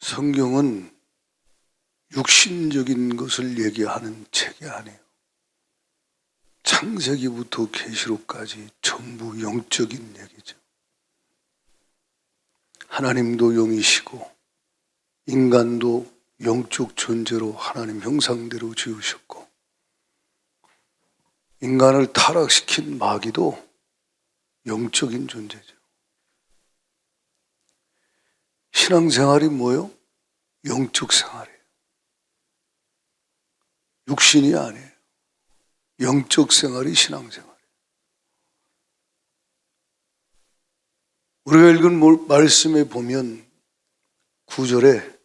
성경은 육신적인 것을 얘기하는 책이 아니에요. 창세기부터 계시록까지 전부 영적인 얘기죠. 하나님도 영이시고 인간도 영적 존재로 하나님 형상대로 지으셨고, 인간을 타락시킨 마귀도 영적인 존재죠. 신앙생활이 뭐예요? 영적 생활이에요. 육신이 아니에요. 영적 생활이 신앙생활이에요. 우리가 읽은 말씀에 보면 9절에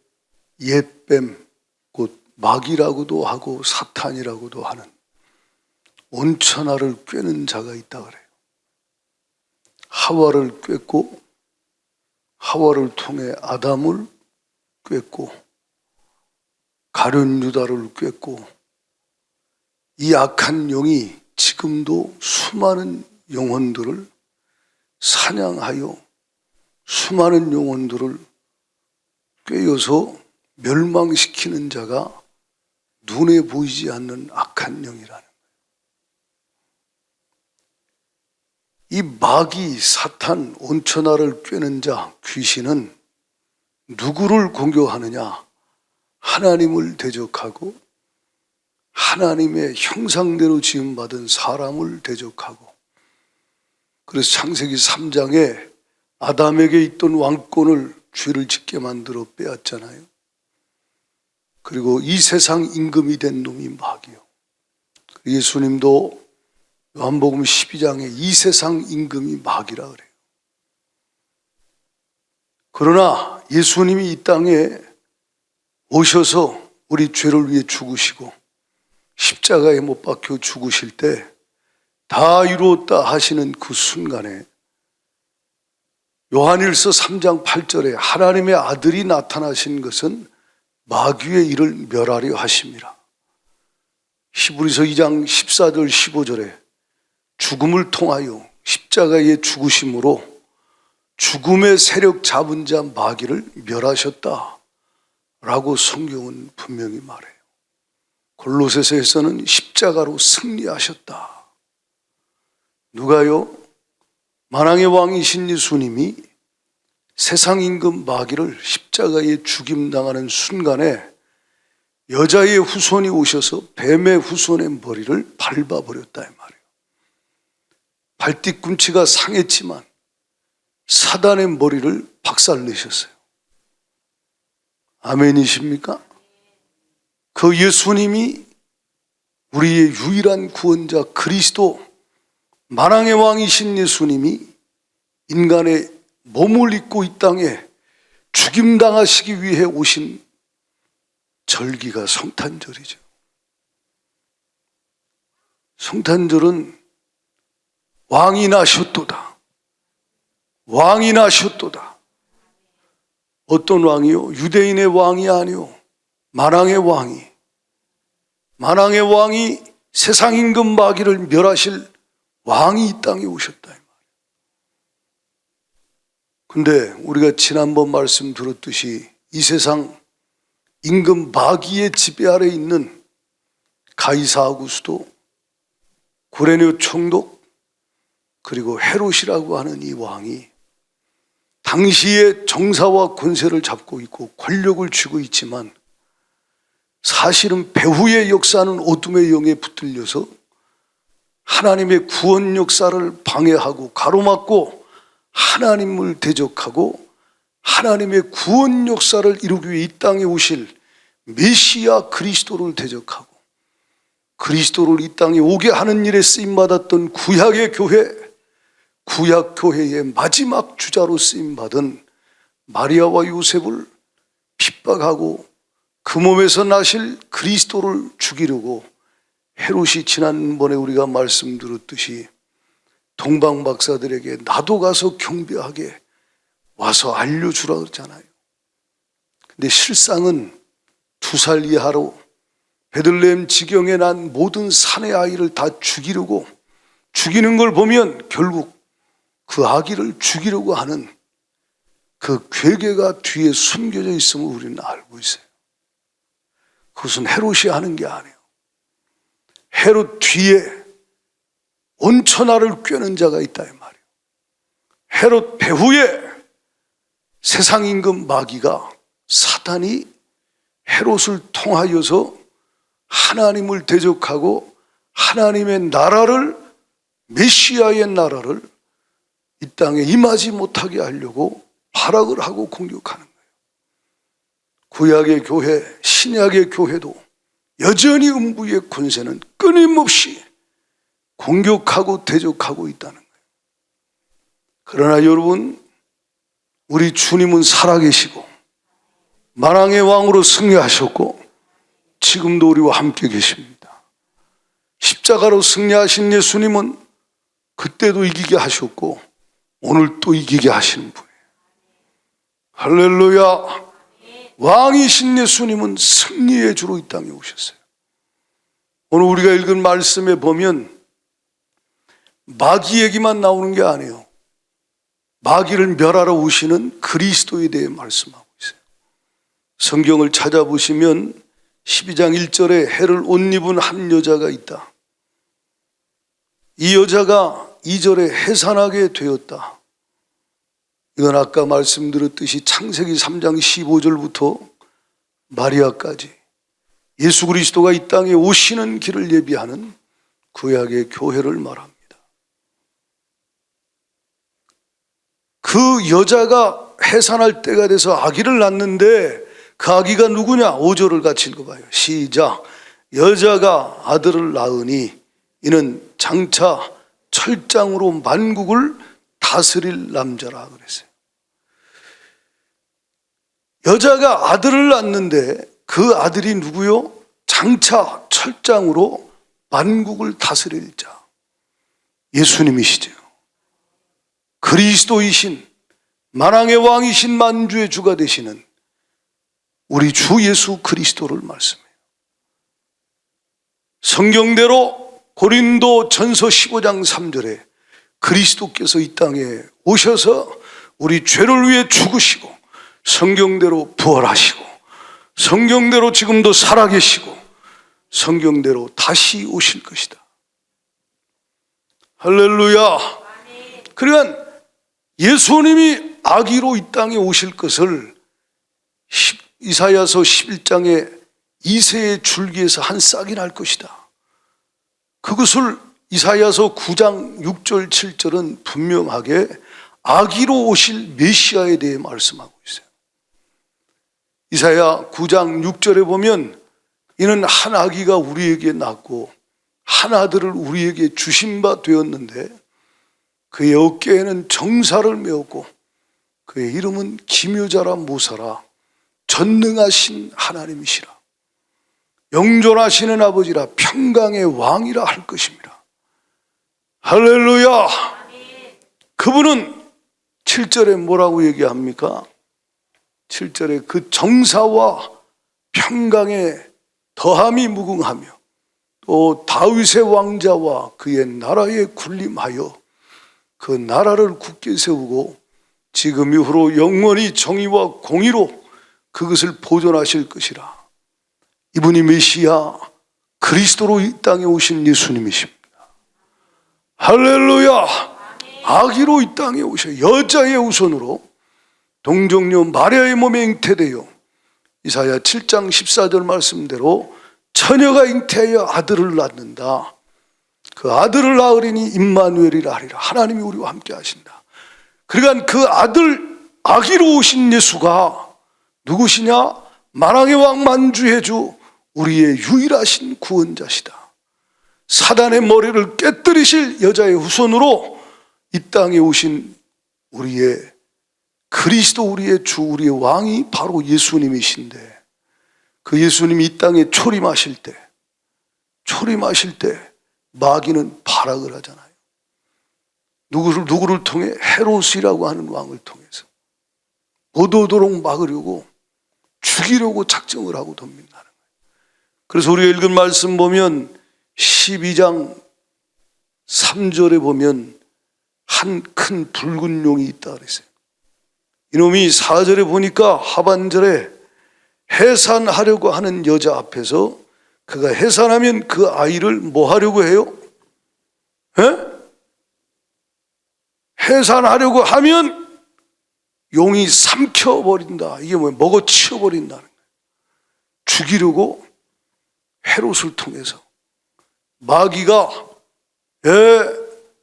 옛뱀, 곧 마귀라고도 하고 사탄이라고도 하는 온천하를 꿰는 자가 있다 그래요. 하와를 꿰고 하와를 통해 아담을 꿰고 가룟 유다를 꿰고, 이 악한 영이 지금도 수많은 영혼들을 사냥하여 수많은 영혼들을 꿰어서 멸망시키는 자가 눈에 보이지 않는 악한 영이라는 거예요. 이 마귀, 사탄, 온천하를 꿰는 자, 귀신은 누구를 공격하느냐? 하나님을 대적하고 하나님의 형상대로 지음받은 사람을 대적하고, 그래서 창세기 3장에 아담에게 있던 왕권을 죄를 짓게 만들어 빼앗잖아요. 그리고 이 세상 임금이 된 놈이 마귀요. 예수님도 요한복음 12장에 이 세상 임금이 마귀라 그래요. 그러나 예수님이 이 땅에 오셔서 우리 죄를 위해 죽으시고 십자가에 못 박혀 죽으실 때 다 이루었다 하시는 그 순간에 요한일서 3장 8절에 하나님의 아들이 나타나신 것은 마귀의 일을 멸하려 하심이라. 히브리서 2장 14절 15절에 죽음을 통하여 십자가에 죽으심으로 죽음의 세력 잡은 자 마귀를 멸하셨다 라고 성경은 분명히 말해요. 골로새서에서는 십자가로 승리하셨다. 누가요? 만왕의 왕이신 예수님이 세상 임금 마귀를 십자가에 죽임당하는 순간에 여자의 후손이 오셔서 뱀의 후손의 머리를 밟아버렸다 이 말이에요. 발뒤꿈치가 상했지만 사단의 머리를 박살내셨어요. 아멘이십니까? 그 예수님이 우리의 유일한 구원자 그리스도, 만왕의 왕이신 예수님이 인간의 몸을 입고 이 땅에 죽임당하시기 위해 오신 절기가 성탄절이죠. 성탄절은 왕이 나셨도다. 왕이 나셨도다. 어떤 왕이요? 유대인의 왕이 아니요, 만왕의 왕이. 만왕의 왕이 세상 임금 마귀를 멸하실 왕이 이 땅에 오셨다 이 말이에요. 근데 우리가 지난번 말씀 들었듯이 이 세상 임금 마귀의 지배 아래 있는 가이사 아구스도, 고레네 총독, 그리고 헤롯이라고 하는 이 왕이 당시의 정사와 권세를 잡고 있고 권력을 쥐고 있지만, 사실은 배후의 역사는 어둠의 영에 붙들려서 하나님의 구원 역사를 방해하고 가로막고 하나님을 대적하고 하나님의 구원 역사를 이루기 위해 이 땅에 오실 메시아 그리스도를 대적하고 그리스도를 이 땅에 오게 하는 일에 쓰임받았던 구약의 교회, 구약 교회의 마지막 주자로 쓰임받은 마리아와 요셉을 핍박하고 그 몸에서 나실 그리스도를 죽이려고 헤롯이 지난번에 우리가 말씀 들었듯이 동방 박사들에게 나도 가서 경배하게 와서 알려주라 그러잖아요. 근데 실상은 2살 이하로 베들레헴 지경에 난 모든 산의 아이를 다 죽이려고, 죽이는 걸 보면 결국 그 아기를 죽이려고 하는 그 괴계가 뒤에 숨겨져 있음을 우리는 알고 있어요. 그것은 헤롯이 하는 게 아니에요. 헤롯 뒤에 온천하를 꿰는 자가 있다 이 말이에요. 헤롯 배후에 세상 임금 마귀가, 사단이 헤롯을 통하여서 하나님을 대적하고 하나님의 나라를, 메시아의 나라를 이 땅에 임하지 못하게 하려고 발악을 하고 공격하는 거예요. 구약의 교회, 신약의 교회도 여전히 음부의 권세는 끊임없이 공격하고 대적하고 있다는 거예요. 그러나 여러분, 우리 주님은 살아계시고 만왕의 왕으로 승리하셨고 지금도 우리와 함께 계십니다. 십자가로 승리하신 예수님은 그때도 이기게 하셨고 오늘 또 이기게 하시는 분이에요. 할렐루야. 왕이신 예수님은 승리의 주로 이 땅에 오셨어요. 오늘 우리가 읽은 말씀에 보면 마귀 얘기만 나오는 게 아니에요. 마귀를 멸하러 오시는 그리스도에 대해 말씀하고 있어요. 성경을 찾아보시면 12장 1절에 해를 옷 입은 한 여자가 있다. 이 여자가 2절에 해산하게 되었다. 이건 아까 말씀드렸듯이 창세기 3장 15절부터 마리아까지 예수 그리스도가 이 땅에 오시는 길을 예비하는 구약의 교회를 말합니다. 그 여자가 해산할 때가 돼서 아기를 낳는데 그 아기가 누구냐? 5절을 같이 읽어봐요. 시작. 여자가 아들을 낳으니 이는 장차 철장으로 만국을 다스릴 남자라 그랬어요. 여자가 아들을 낳는데 그 아들이 누구요? 장차 철장으로 만국을 다스릴 자. 예수님이시죠. 그리스도이신 만왕의 왕이신 만주의 주가 되시는 우리 주 예수 그리스도를 말씀해요. 성경대로 고린도 전서 15장 3절에 그리스도께서 이 땅에 오셔서 우리 죄를 위해 죽으시고 성경대로 부활하시고 성경대로 지금도 살아계시고 성경대로 다시 오실 것이다. 할렐루야. 그러니까 예수님이 아기로 이 땅에 오실 것을 이사야서 11장에 이새의 줄기에서 한 싹이 날 것이다. 그것을 이사야서 9장 6절 7절은 분명하게 아기로 오실 메시아에 대해 말씀하고 있어요. 이사야 9장 6절에 보면 이는 한 아기가 우리에게 낳고 한 아들을 우리에게 주신 바 되었는데 그의 어깨에는 정사를 메었고 그의 이름은 기묘자라 모사라 전능하신 하나님이시라 영존하시는 아버지라 평강의 왕이라 할 것입니다. 할렐루야. 그분은 7절에 뭐라고 얘기합니까? 7절에 그 정사와 평강의 더함이 무궁하며 또 다윗의 왕자와 그의 나라에 군림하여 그 나라를 굳게 세우고 지금 이후로 영원히 정의와 공의로 그것을 보존하실 것이라. 이분이 메시아 그리스도로 이 땅에 오신 예수님이십니다. 할렐루야. 아기로 이 땅에 오셔 여자의 후손으로 동정녀 마리아의 몸에 잉태되어 이사야 7장 14절 말씀대로 처녀가 잉태하여 아들을 낳는다. 그 아들을 낳으리니 임마누엘이라 하리라. 하나님이 우리와 함께 하신다. 그러니까 그 아들 아기로 오신 예수가 누구시냐? 만왕의 왕 만주의 주 우리의 유일하신 구원자시다. 사단의 머리를 깨뜨리실 여자의 후손으로 이 땅에 오신 우리의 그리스도 우리의 주 우리의 왕이 바로 예수님이신데 그 예수님이 이 땅에 초림하실 때 마귀는 발악을 하잖아요. 누구를 통해? 헤롯이라고 하는 왕을 통해서 못 오도록 막으려고 죽이려고 작정을 하고 돕는다는 거예요. 그래서 우리가 읽은 말씀 보면 12장 3절에 보면 한 큰 붉은 용이 있다 그랬어요. 이놈이 4절에 보니까 하반절에 해산하려고 하는 여자 앞에서 그가 해산하면 그 아이를 뭐 하려고 해요? 해산하려고 하면 용이 삼켜버린다. 이게 뭐예요? 먹어치워버린다는 거예요. 죽이려고 헤롯을 통해서 마귀가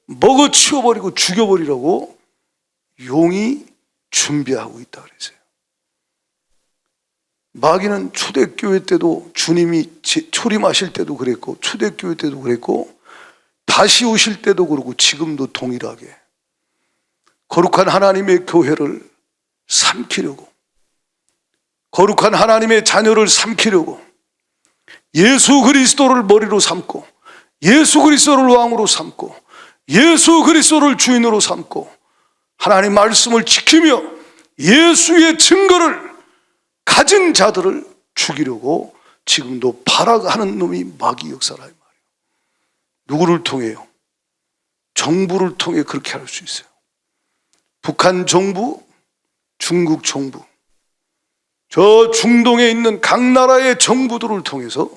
먹어치워버리고 죽여버리라고 용이 준비하고 있다 그랬어요. 마귀는 초대교회 때도 주님이 초림하실 때도 그랬고 초대교회 때도 그랬고 다시 오실 때도 그러고 지금도 동일하게 거룩한 하나님의 교회를 삼키려고, 거룩한 하나님의 자녀를 삼키려고 예수 그리스도를 머리로 삼고 예수 그리스도를 왕으로 삼고 예수 그리스도를 주인으로 삼고 하나님 말씀을 지키며 예수의 증거를 가진 자들을 죽이려고 지금도 발악하는 놈이 마귀 역사라 이 말이에요. 누구를 통해요? 정부를 통해 그렇게 할 수 있어요. 북한 정부, 중국 정부, 저 중동에 있는 각 나라의 정부들을 통해서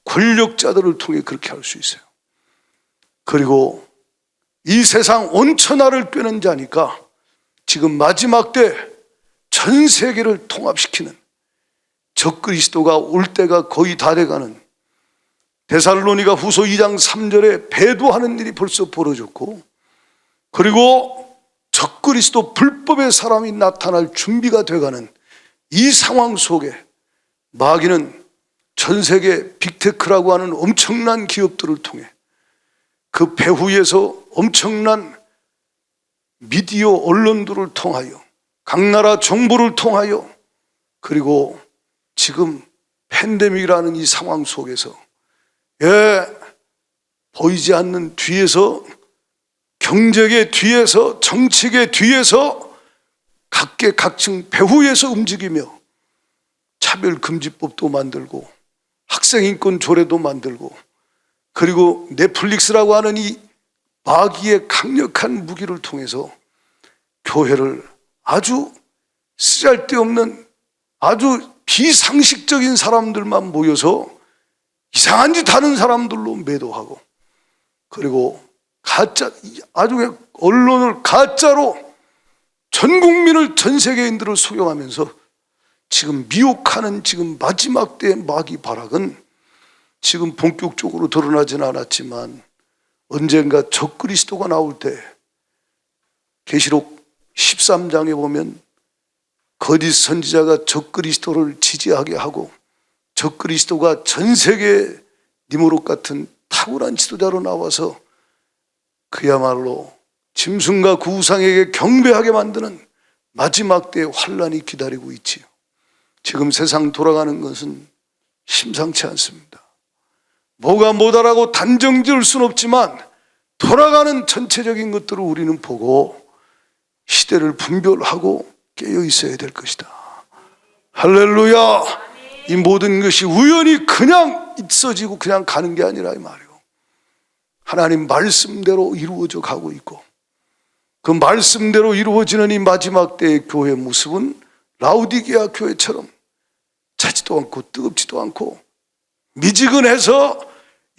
권력자들을 통해 그렇게 할 수 있어요. 그리고 이 세상 온천하를 꿰는 자니까 지금 마지막 때 전 세계를 통합시키는 적그리스도가 올 때가 거의 다 돼가는 데살로니가 후서 2장 3절에 배도하는 일이 벌써 벌어졌고 그리고 적그리스도 불법의 사람이 나타날 준비가 돼가는 이 상황 속에 마귀는 전 세계 빅테크라고 하는 엄청난 기업들을 통해 그 배후에서 엄청난 미디어 언론들을 통하여 각 나라 정부를 통하여 그리고 지금 팬데믹이라는 이 상황 속에서 보이지 않는 뒤에서 경제계 뒤에서 정치계 뒤에서 각계각층 배후에서 움직이며 차별금지법도 만들고 학생인권 조례도 만들고 그리고 넷플릭스라고 하는 이 마귀의 강력한 무기를 통해서 교회를 아주 쓰잘데없는 아주 비상식적인 사람들만 모여서 이상한 짓 하는 사람들로 매도하고 그리고 가짜 아주 그냥 언론을 가짜로 전 국민을 전 세계인들을 속여가면서 지금 미혹하는 지금 마지막 때의 마귀 발악은 지금 본격적으로 드러나지는 않았지만 언젠가 적그리스도가 나올 때 계시록 13장에 보면 거짓 선지자가 적그리스도를 지지하게 하고 적그리스도가 전 세계 니무롯 같은 탁월한 지도자로 나와서 그야말로 짐승과 그 우상에게 경배하게 만드는 마지막 때의 환란이 기다리고 있지요. 지금 세상 돌아가는 것은 심상치 않습니다. 뭐가 뭐다라고 단정 지을 수는 없지만 돌아가는 전체적인 것들을 우리는 보고 시대를 분별하고 깨어 있어야 될 것이다. 할렐루야. 이 모든 것이 우연히 그냥 있어지고 그냥 가는 게 아니라 이 말이에요. 하나님 말씀대로 이루어져 가고 있고 그 말씀대로 이루어지는 이 마지막 때의 교회의 모습은 라우디게아 교회처럼 차지도 않고 뜨겁지도 않고 미지근해서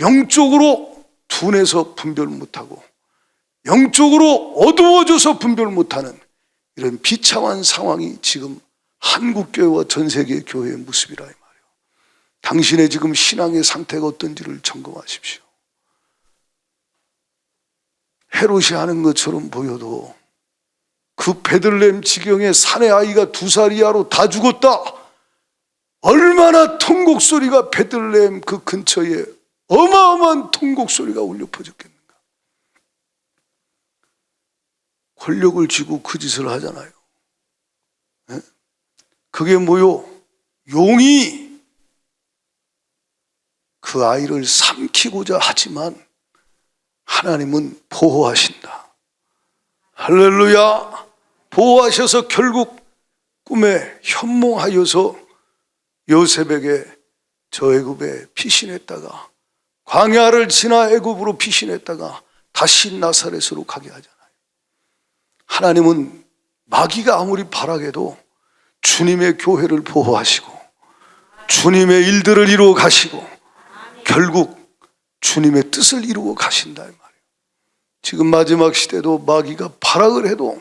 영적으로 둔해서 분별 못하고 영적으로 어두워져서 분별 못하는 이런 비참한 상황이 지금 한국교회와 전 세계 교회의 모습이라 이 말이에요. 당신의 지금 신앙의 상태가 어떤지를 점검하십시오. 헤롯이 하는 것처럼 보여도 그 베들레헴 지경에 사내 아이가 2살 이하로 다 죽었다. 얼마나 통곡 소리가 베들레헴 그 근처에 어마어마한 통곡 소리가 울려 퍼졌겠는가. 권력을 쥐고 그 짓을 하잖아요. 그게 뭐요? 용이 그 아이를 삼키고자 하지만 하나님은 보호하신다. 할렐루야. 보호하셔서 결국 꿈에 현몽하여서 요셉에게 저 애굽에 피신했다가 광야를 지나 애굽으로 피신했다가 다시 나사렛으로 가게 하잖아요. 하나님은 마귀가 아무리 바라게도 주님의 교회를 보호하시고 주님의 일들을 이루어 가시고 결국 주님의 뜻을 이루어 가신다 이 말이에요. 지금 마지막 시대도 마귀가 발악을 해도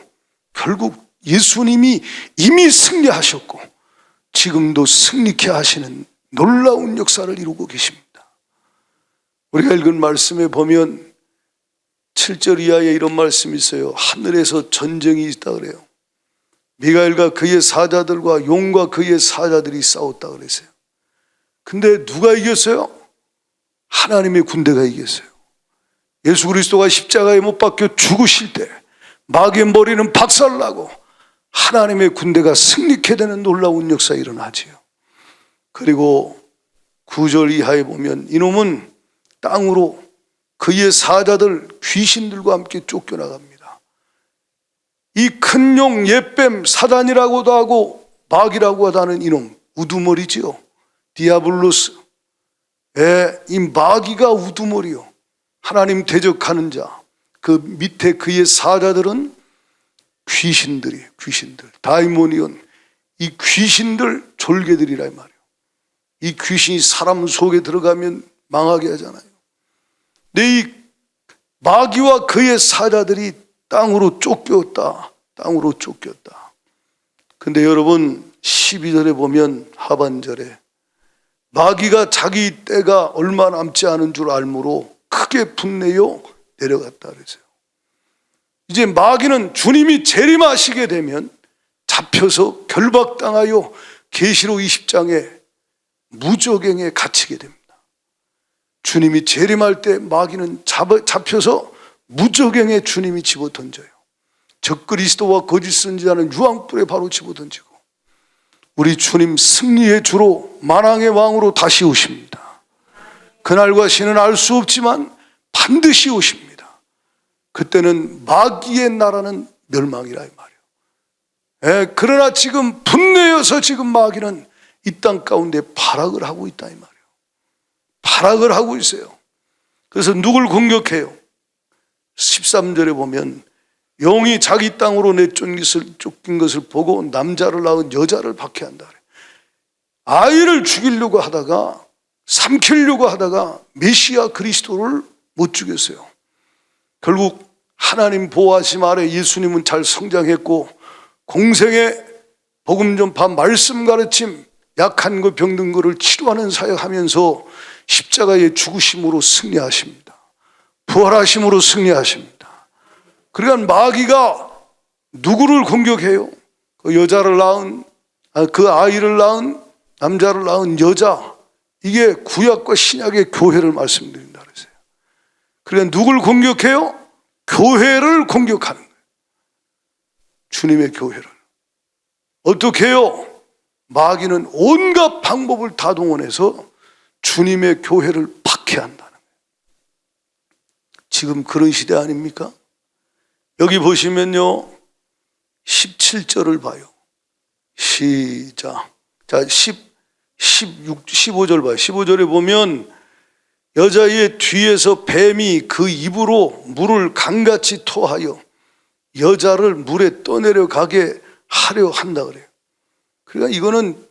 결국 예수님이 이미 승리하셨고 지금도 승리케 하시는 놀라운 역사를 이루고 계십니다. 우리가 읽은 말씀에 보면 7절 이하에 이런 말씀이 있어요. 하늘에서 전쟁이 있다 그래요. 미가엘과 그의 사자들과 용과 그의 사자들이 싸웠다 그랬어요. 근데 누가 이겼어요? 하나님의 군대가 이겼어요. 예수 그리스도가 십자가에 못 박혀 죽으실 때 마귀의 머리는 박살나고 하나님의 군대가 승리케 되는 놀라운 역사가 일어나지요. 그리고 9절 이하에 보면 이놈은 땅으로 그의 사자들 귀신들과 함께 쫓겨나갑니다. 이 큰 용 옛뱀 사단이라고도 하고 마귀라고 하다는 이놈 우두머리지요. 디아블로스. 이 마귀가 우두머리요. 하나님 대적하는 자. 그 밑에 그의 사자들은 귀신들. 다이모니온. 이 귀신들 졸개들이라 이 말이에요. 이 귀신이 사람 속에 들어가면 망하게 하잖아요. 근데 이 마귀와 그의 사자들이 땅으로 쫓겼다. 근데 여러분 12절에 보면 하반절에 마귀가 자기 때가 얼마 남지 않은 줄 알므로 크게 분내어 내려갔다 그랬어요. 이제 마귀는 주님이 재림하시게 되면 잡혀서 결박당하여 계시록 20장에 무저갱에 갇히게 됩니다. 주님이 재림할 때 마귀는 잡혀서 무저갱에 주님이 집어던져요. 적그리스도와 거짓 선지자는 유황불에 바로 집어던지고 우리 주님 승리의 주로 만왕의 왕으로 다시 오십니다. 그날과 시는 알 수 없지만 반드시 오십니다. 그때는 마귀의 나라는 멸망이라 이 말이에요. 그러나 지금 분내어서 지금 마귀는 이 땅 가운데 발악을 하고 있다 이 말이에요. 발악을 하고 있어요. 그래서 누굴 공격해요? 13절에 보면 용이 자기 땅으로 내쫓긴 것을 보고 남자를 낳은 여자를 박해한다. 아이를 죽이려고 하다가 삼키려고 하다가 메시아 그리스도를 못 죽였어요. 결국 하나님 보호하심 아래 예수님은 잘 성장했고 공생에 복음 전파 말씀 가르침 약한 거 병든 거를 치료하는 사역하면서 십자가의 죽으심으로 승리하십니다. 부활하심으로 승리하십니다. 그러니까 마귀가 누구를 공격해요? 그 여자를 낳은, 그 아이를 낳은, 남자를 낳은 여자. 이게 구약과 신약의 교회를 말씀드린다 그랬어요. 그러니까 누굴 공격해요? 교회를 공격하는 거예요. 주님의 교회를. 어떻게 해요? 마귀는 온갖 방법을 다 동원해서 주님의 교회를 박해한다는 거예요. 지금 그런 시대 아닙니까? 여기 보시면요 17절을 봐요. 시작. 자 15절 봐요. 15절에 보면 여자의 뒤에서 뱀이 그 입으로 물을 강같이 토하여 여자를 물에 떠내려가게 하려 한다 그래요. 그러니까 이거는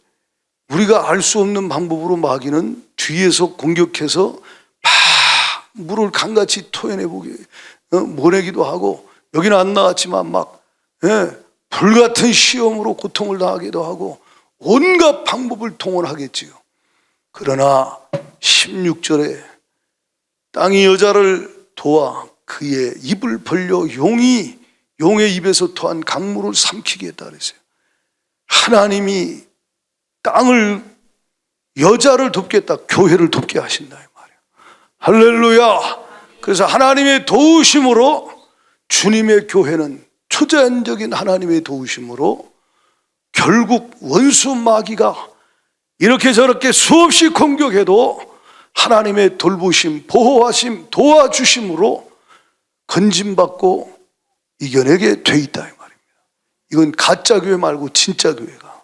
우리가 알 수 없는 방법으로 마귀는 뒤에서 공격해서 막 물을 강같이 토해내보게 모내기도 하고 여기는 안 나왔지만 막 불같은 시험으로 고통을 당하기도 하고 온갖 방법을 동원하겠지요. 그러나 16절에 땅이 여자를 도와 그의 입을 벌려 용의 입에서 토한 강물을 삼키게 했다 그랬어요. 하나님이 땅을 여자를 돕겠다, 교회를 돕게 하신다 이 말이에요. 할렐루야. 그래서 하나님의 도우심으로 주님의 교회는 초자연적인 하나님의 도우심으로 결국 원수 마귀가 이렇게 저렇게 수없이 공격해도 하나님의 돌보심, 보호하심, 도와주심으로 건짐받고 이겨내게 돼 있다 이 말입니다. 이건 가짜 교회 말고 진짜 교회가.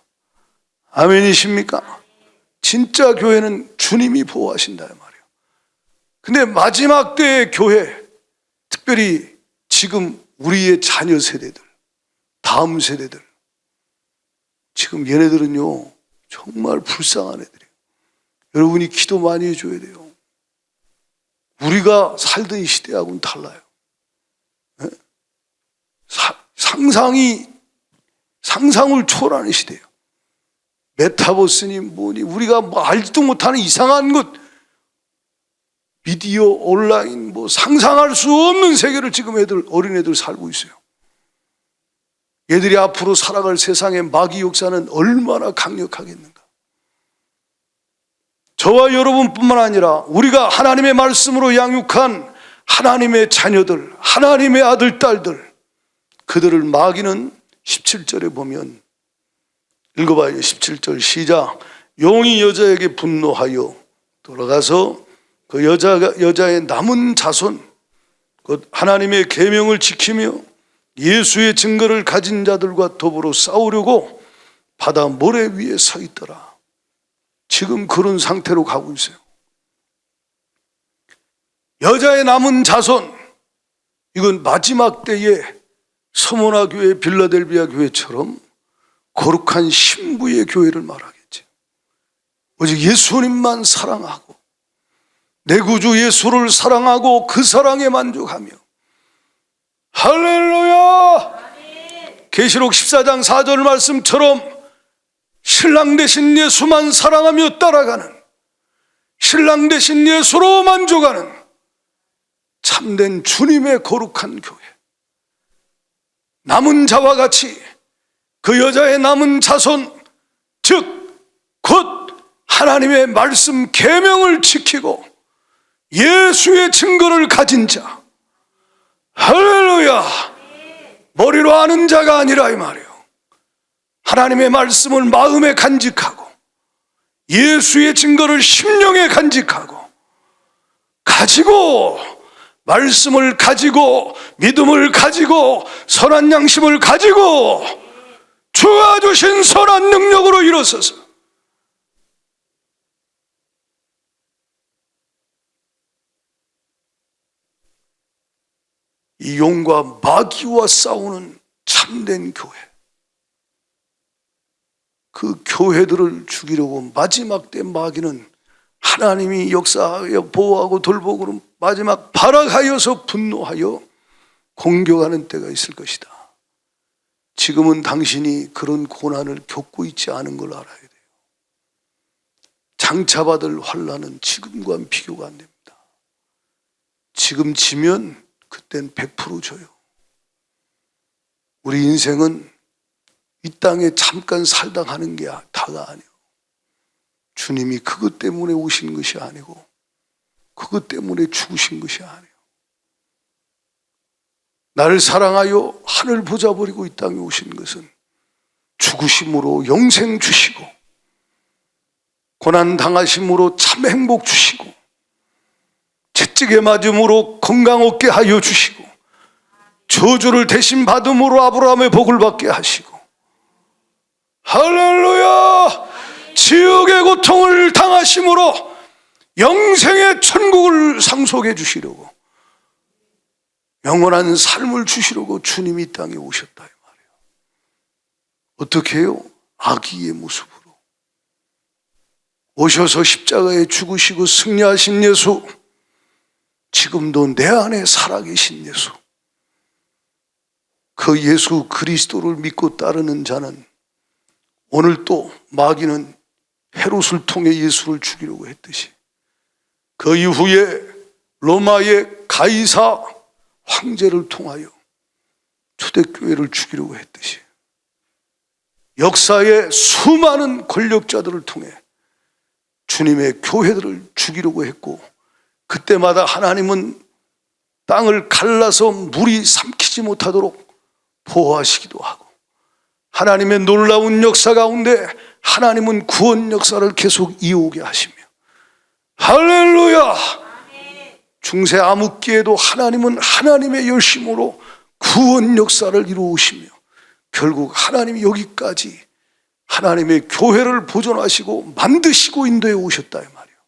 아멘이십니까? 진짜 교회는 주님이 보호하신다 이 말이에요. 근데 마지막 때의 교회, 특별히 지금 우리의 자녀 세대들 다음 세대들. 지금 얘네들은요 정말 불쌍한 애들이에요. 여러분이 기도 많이 해줘야 돼요. 우리가 살던 시대하고는 달라요. 네? 상상을 초월하는 시대예요. 메타버스니 뭐니 우리가 뭐 알지도 못하는 이상한 것, 미디어, 온라인, 뭐 상상할 수 없는 세계를 지금 어린애들 살고 있어요. 얘들이 앞으로 살아갈 세상의 마귀 역사는 얼마나 강력하겠는가. 저와 여러분뿐만 아니라 우리가 하나님의 말씀으로 양육한 하나님의 자녀들, 하나님의 아들, 딸들, 그들을 마귀는 17절에 보면, 읽어봐요. 17절 시작. 용이 여자에게 분노하여 돌아가서 그 여자의 남은 자손, 그 하나님의 계명을 지키며 예수의 증거를 가진 자들과 더불어 싸우려고 바다 모래 위에 서 있더라. 지금 그런 상태로 가고 있어요. 여자의 남은 자손, 이건 마지막 때에 서모나 교회, 빌라델비아 교회처럼 거룩한 신부의 교회를 말하겠죠. 오직 예수님만 사랑하고 내 구주 예수를 사랑하고 그 사랑에 만족하며, 할렐루야! 계시록 14장 4절 말씀처럼 신랑 되신 예수만 사랑하며 따라가는, 신랑 되신 예수로 만족하는 참된 주님의 거룩한 교회, 남은 자와 같이 그 여자의 남은 자손, 즉 곧 하나님의 말씀 계명을 지키고 예수의 증거를 가진 자, 할렐루야! 머리로 아는 자가 아니라 이 말이에요. 하나님의 말씀을 마음에 간직하고 예수의 증거를 심령에 간직하고 가지고, 말씀을 가지고 믿음을 가지고 선한 양심을 가지고 주가 주신 선한 능력으로 일어서서 이 용과 마귀와 싸우는 참된 교회, 그 교회들을 죽이려고 마지막 때 마귀는 하나님이 역사하여 보호하고 돌보고는 마지막 발악하여서 분노하여 공격하는 때가 있을 것이다. 지금은 당신이 그런 고난을 겪고 있지 않은 걸 알아야 돼요. 장차받을 환난은 지금과는 비교가 안 됩니다. 지금 지면 그땐 100% 져요. 우리 인생은 이 땅에 잠깐 살다 가는 게 다가 아니에요. 주님이 그것 때문에 오신 것이 아니고 그것 때문에 죽으신 것이 아니에요. 나를 사랑하여 하늘 보자 버리고 이 땅에 오신 것은 죽으심으로 영생 주시고 고난 당하심으로 참 행복 주시고 채찍에 맞음으로 건강 얻게 하여 주시고 저주를 대신 받음으로 아브라함의 복을 받게 하시고, 할렐루야! 지옥의 고통을 당하심으로 영생의 천국을 상속해 주시려고, 영원한 삶을 주시려고 주님이 이 땅에 오셨다 이 말이에요. 어떻게 해요? 아기의 모습으로 오셔서 십자가에 죽으시고 승리하신 예수, 지금도 내 안에 살아계신 예수, 그 예수 그리스도를 믿고 따르는 자는 오늘 또 마귀는 헤롯을 통해 예수를 죽이려고 했듯이 그 이후에 로마의 가이사 황제를 통하여 초대교회를 죽이려고 했듯이 역사의 수많은 권력자들을 통해 주님의 교회들을 죽이려고 했고, 그때마다 하나님은 땅을 갈라서 물이 삼키지 못하도록 보호하시기도 하고, 하나님의 놀라운 역사 가운데 하나님은 구원 역사를 계속 이어오게 하시며, 할렐루야! 중세 암흑기에도 하나님은 하나님의 열심으로 구원 역사를 이루어오시며 결국 하나님이 여기까지 하나님의 교회를 보존하시고 만드시고 인도해 오셨다 이 말이에요.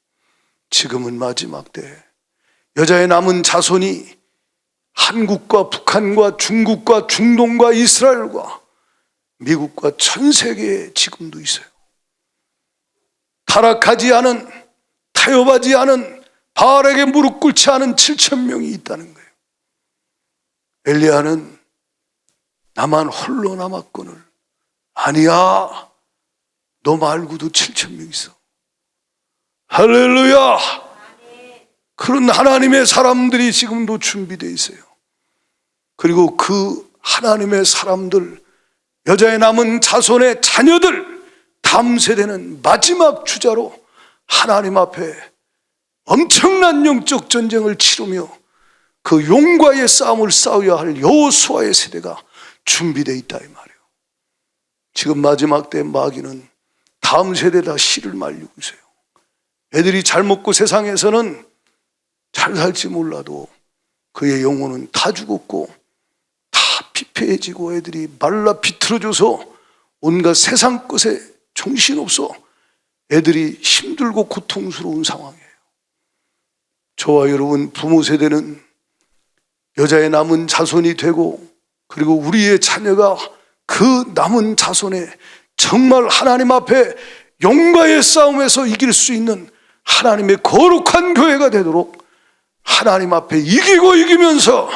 지금은 마지막 때 여자의 남은 자손이 한국과 북한과 중국과 중동과 이스라엘과 미국과 전 세계에 지금도 있어요. 타락하지 않은, 타협하지 않은, 바알에게 무릎 꿇지 않은 7,000명이 있다는 거예요. 엘리야는 나만 홀로 남았거늘, 아니야, 너 말고도 7,000명 있어. 할렐루야. 그런 하나님의 사람들이 지금도 준비되어 있어요. 그리고 그 하나님의 사람들, 여자의 남은 자손의 자녀들, 다음 세대는 마지막 주자로 하나님 앞에 엄청난 영적 전쟁을 치르며 그 용과의 싸움을 싸워야 할 여호수아의 세대가 준비되어 있다 이 말이에요. 지금 마지막 때 마귀는 다음 세대다 씨를 말리고 있어요. 애들이 잘 먹고 세상에서는 잘 살지 몰라도 그의 영혼은 다 죽었고 다 피폐해지고 애들이 말라 비틀어져서 온갖 세상 것에 정신없어 애들이 힘들고 고통스러운 상황이에요. 저와 여러분 부모 세대는 여자의 남은 자손이 되고, 그리고 우리의 자녀가 그 남은 자손에 정말 하나님 앞에 용과의 싸움에서 이길 수 있는 하나님의 거룩한 교회가 되도록 하나님 앞에 이기고 이기면서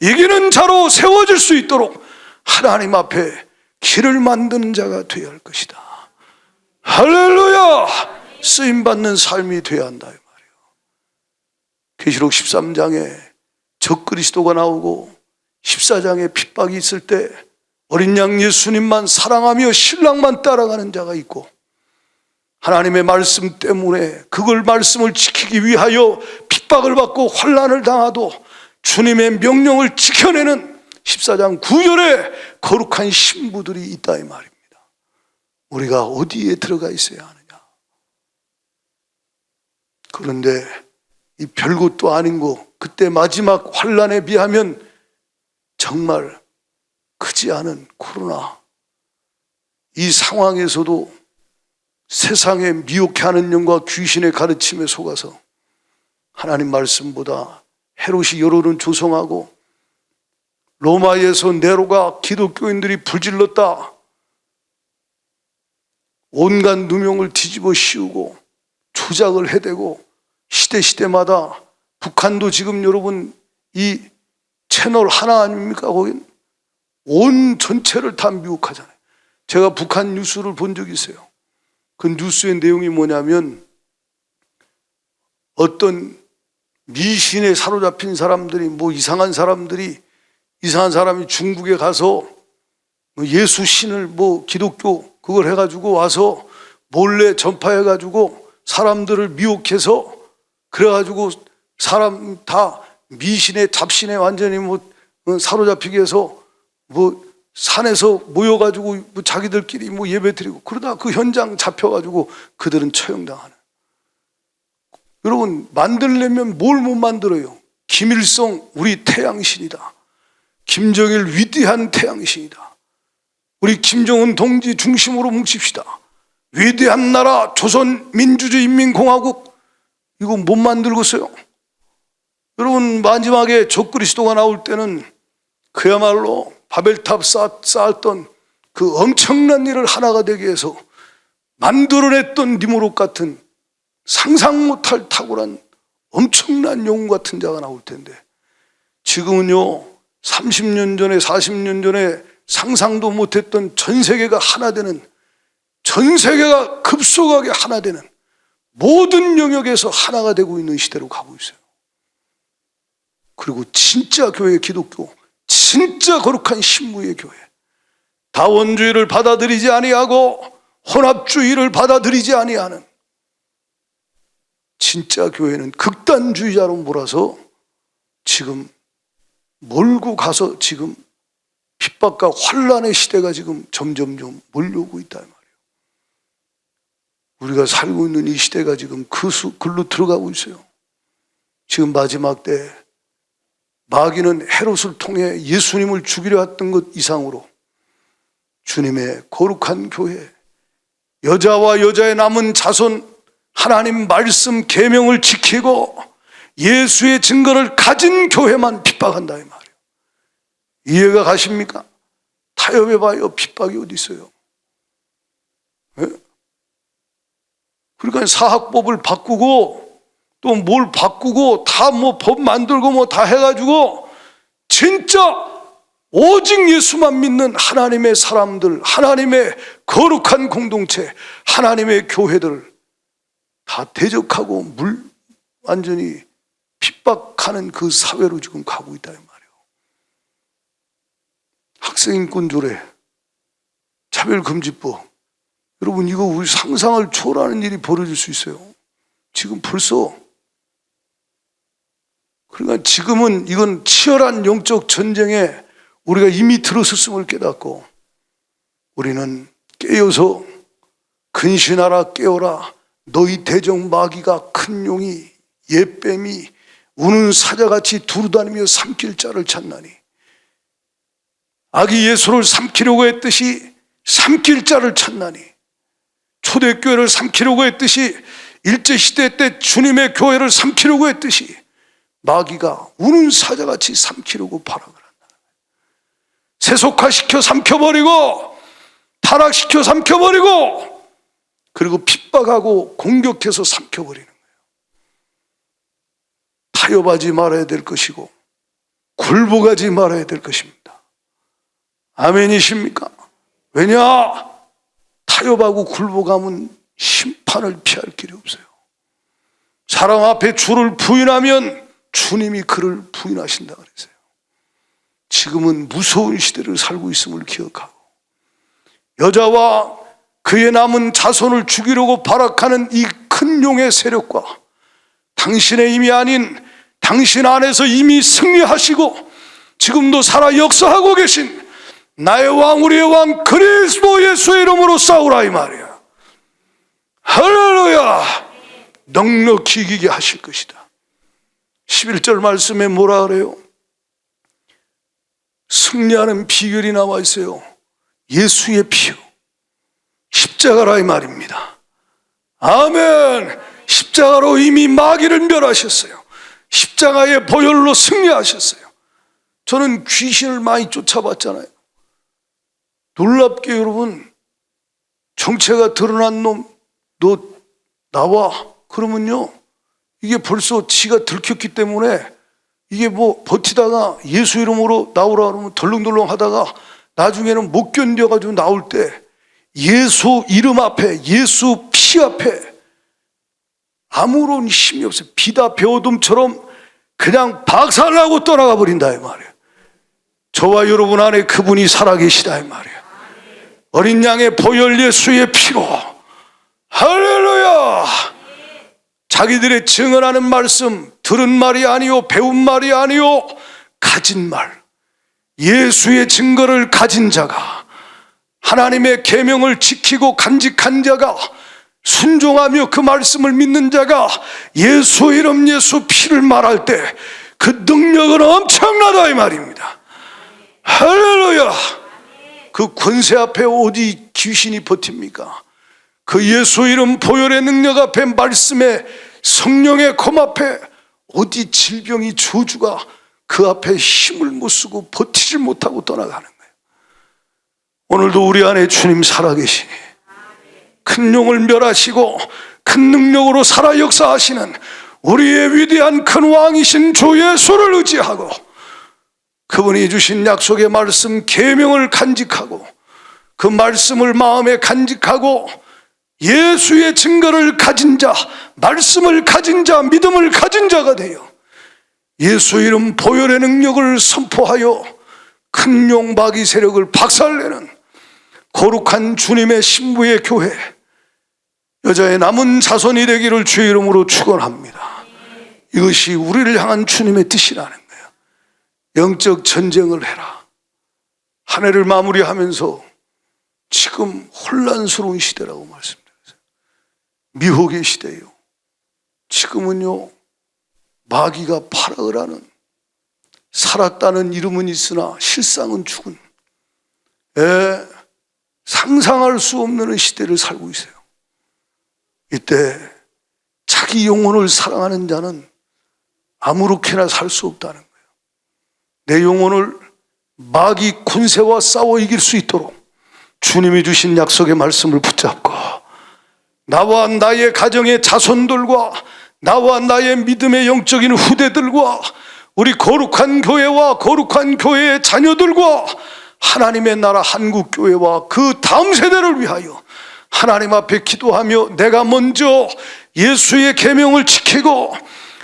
이기는 자로 세워질 수 있도록 하나님 앞에 길을 만드는 자가 되어야 할 것이다. 할렐루야. 쓰임받는 삶이 되어야 한다 이 말이에요. 계시록 13장에 적그리스도가 나오고 14장에 핍박이 있을 때 어린 양 예수님만 사랑하며 신랑만 따라가는 자가 있고, 하나님의 말씀 때문에 그걸 말씀을 지키기 위하여 핍박을 받고 환난을 당하도 주님의 명령을 지켜내는 14장 9절에 거룩한 신부들이 있다 이 말입니다. 우리가 어디에 들어가 있어야 하느냐? 그런데 이 별것도 아닌 거, 그때 마지막 환난에 비하면 정말 크지 않은 코로나, 이 상황에서도 세상에 미혹해 하는 영과 귀신의 가르침에 속아서 하나님 말씀보다 헤롯이 여론을 조성하고, 로마에서 네로가 기독교인들이 불질렀다, 온갖 누명을 뒤집어 씌우고 조작을 해대고, 시대마다 북한도 지금 여러분 이 채널 하나 아닙니까? 거긴 온 전체를 다 미혹하잖아요. 제가 북한 뉴스를 본 적이 있어요. 그 뉴스의 내용이 뭐냐면, 어떤 미신에 사로잡힌 사람들이, 이상한 사람이 중국에 가서 예수 신을 기독교 그걸 해가지고 와서 몰래 전파해가지고 사람들을 미혹해서, 그래가지고 사람 다 미신에 잡신에 완전히 사로잡히게 해서 산에서 모여가지고 자기들끼리 예배 드리고, 그러다 그 현장 잡혀가지고 그들은 처형당하는. 여러분, 만들려면 뭘 못 만들어요? 김일성 우리 태양신이다. 김정일 위대한 태양신이다. 우리 김정은 동지 중심으로 뭉칩시다. 위대한 나라 조선민주주의인민공화국, 이거 못 만들겠어요? 여러분, 마지막에 적그리스도가 나올 때는 그야말로 바벨탑 쌓았던 그 엄청난 일을 하나가 되게 해서 만들어냈던 니무롯 같은 상상 못할 탁월한 엄청난 영웅 같은 자가 나올 텐데, 지금은요 30년 전에 40년 전에 상상도 못했던 전 세계가 하나 되는, 전 세계가 급속하게 하나 되는, 모든 영역에서 하나가 되고 있는 시대로 가고 있어요. 그리고 진짜 교회, 기독교, 진짜 거룩한 신부의 교회, 다원주의를 받아들이지 아니하고 혼합주의를 받아들이지 아니하는 진짜 교회는 극단주의자로 몰아서 지금 몰고 가서 지금 핍박과 환란의 시대가 지금 점점점 몰려오고 있다 말이에요. 우리가 살고 있는 이 시대가 지금 글로 들어가고 있어요. 지금 마지막 때 마귀는 헤롯을 통해 예수님을 죽이려 했던 것 이상으로 주님의 거룩한 교회, 여자와 여자의 남은 자손, 하나님 말씀 계명을 지키고 예수의 증거를 가진 교회만 핍박한다 이 말이에요. 이해가 가십니까? 타협해봐요. 핍박이 어디 있어요? 예? 그러니까 사학법을 바꾸고 또 뭘 바꾸고 다 뭐 법 만들고 뭐 다 해가지고 진짜 오직 예수만 믿는 하나님의 사람들, 하나님의 거룩한 공동체, 하나님의 교회들 다 대적하고 완전히 핍박하는 그 사회로 지금 가고 있다 이 말이에요. 학생인권조례, 차별금지법, 여러분 이거 우리 상상을 초월하는 일이 벌어질 수 있어요. 지금 벌써. 그러니까 지금은 이건 치열한 영적 전쟁에 우리가 이미 들어섰음을 깨닫고 우리는 깨어서 근신하라 깨어라. 너희 대적 마귀가 큰 용이 옛뱀이 우는 사자같이 두루다니며 삼킬 자를 찾나니, 악이 예수를 삼키려고 했듯이 삼킬 자를 찾나니, 초대교회를 삼키려고 했듯이 일제시대 때 주님의 교회를 삼키려고 했듯이 마귀가 우는 사자같이 삼키려고 발악을 한다. 세속화시켜 삼켜버리고 타락시켜 삼켜버리고 그리고 핍박하고 공격해서 삼켜버리는 거예요. 타협하지 말아야 될 것이고 굴복하지 말아야 될 것입니다. 아멘이십니까? 왜냐? 타협하고 굴복하면 심판을 피할 길이 없어요. 사람 앞에 주를 부인하면 주님이 그를 부인하신다 그랬어요. 지금은 무서운 시대를 살고 있음을 기억하고 여자와 그의 남은 자손을 죽이려고 발악하는 이 큰 용의 세력과 당신의 힘이 아닌 당신 안에서 이미 승리하시고 지금도 살아 역사하고 계신 나의 왕 우리의 왕 그리스도 예수의 이름으로 싸우라 이 말이야. 할렐루야. 넉넉히 이기게 하실 것이다. 11절 말씀에 뭐라 그래요? 승리하는 비결이 나와 있어요. 예수의 피요 십자가라 이 말입니다. 아멘. 십자가로 이미 마귀를 멸하셨어요. 십자가의 보혈로 승리하셨어요. 저는 귀신을 많이 쫓아봤잖아요. 놀랍게 여러분, 정체가 드러난 놈 너 나와 그러면요 이게 벌써 지가 들켰기 때문에 이게 뭐 버티다가 예수 이름으로 나오라 그러면 덜렁덜렁 하다가 나중에는 못 견뎌가지고 나올 때 예수 이름 앞에 예수 피 앞에 아무런 힘이 없어요. 비다 배어둠처럼 그냥 박살나고 떠나가 버린다 이 말이에요. 저와 여러분 안에 그분이 살아계시다 이 말이에요. 어린 양의 보혈 예수의 피로 할렐루야. 자기들의 증언하는 말씀 들은 말이 아니요 배운 말이 아니요 가진 말, 예수의 증거를 가진 자가 하나님의 계명을 지키고 간직한 자가 순종하며 그 말씀을 믿는 자가 예수 이름 예수 피를 말할 때 그 능력은 엄청나다 이 말입니다. 할렐루야. 그 권세 앞에 어디 귀신이 버팁니까? 그 예수 이름 보혈의 능력 앞에 말씀의 성령의 검 앞에 어디 질병이 저주가 그 앞에 힘을 못 쓰고 버티질 못하고 떠나가는 거예요. 오늘도 우리 안에 주님 살아계시니 큰 용을 멸하시고 큰 능력으로 살아 역사하시는 우리의 위대한 큰 왕이신 주 예수를 의지하고 그분이 주신 약속의 말씀 계명을 간직하고 그 말씀을 마음에 간직하고 예수의 증거를 가진 자, 말씀을 가진 자, 믿음을 가진 자가 되어 예수 이름 보혈의 능력을 선포하여 큰 용 마귀 세력을 박살내는 거룩한 주님의 신부의 교회, 여자의 남은 자손이 되기를 주의 이름으로 축원합니다. 이것이 우리를 향한 주님의 뜻이라는 거예요. 영적 전쟁을 해라. 한 해를 마무리하면서 지금 혼란스러운 시대라고 말씀드렸어요. 미혹의 시대예요. 지금은요 마귀가 발악을 하는, 살았다는 이름은 있으나 실상은 죽은, 상상할 수 없는 시대를 살고 있어요. 이때 자기 영혼을 사랑하는 자는 아무렇게나 살 수 없다는 거예요. 내 영혼을 마귀 권세와 싸워 이길 수 있도록 주님이 주신 약속의 말씀을 붙잡고 나와 나의 가정의 자손들과 나와 나의 믿음의 영적인 후대들과 우리 거룩한 교회와 거룩한 교회의 자녀들과 하나님의 나라 한국교회와 그 다음 세대를 위하여 하나님 앞에 기도하며 내가 먼저 예수의 계명을 지키고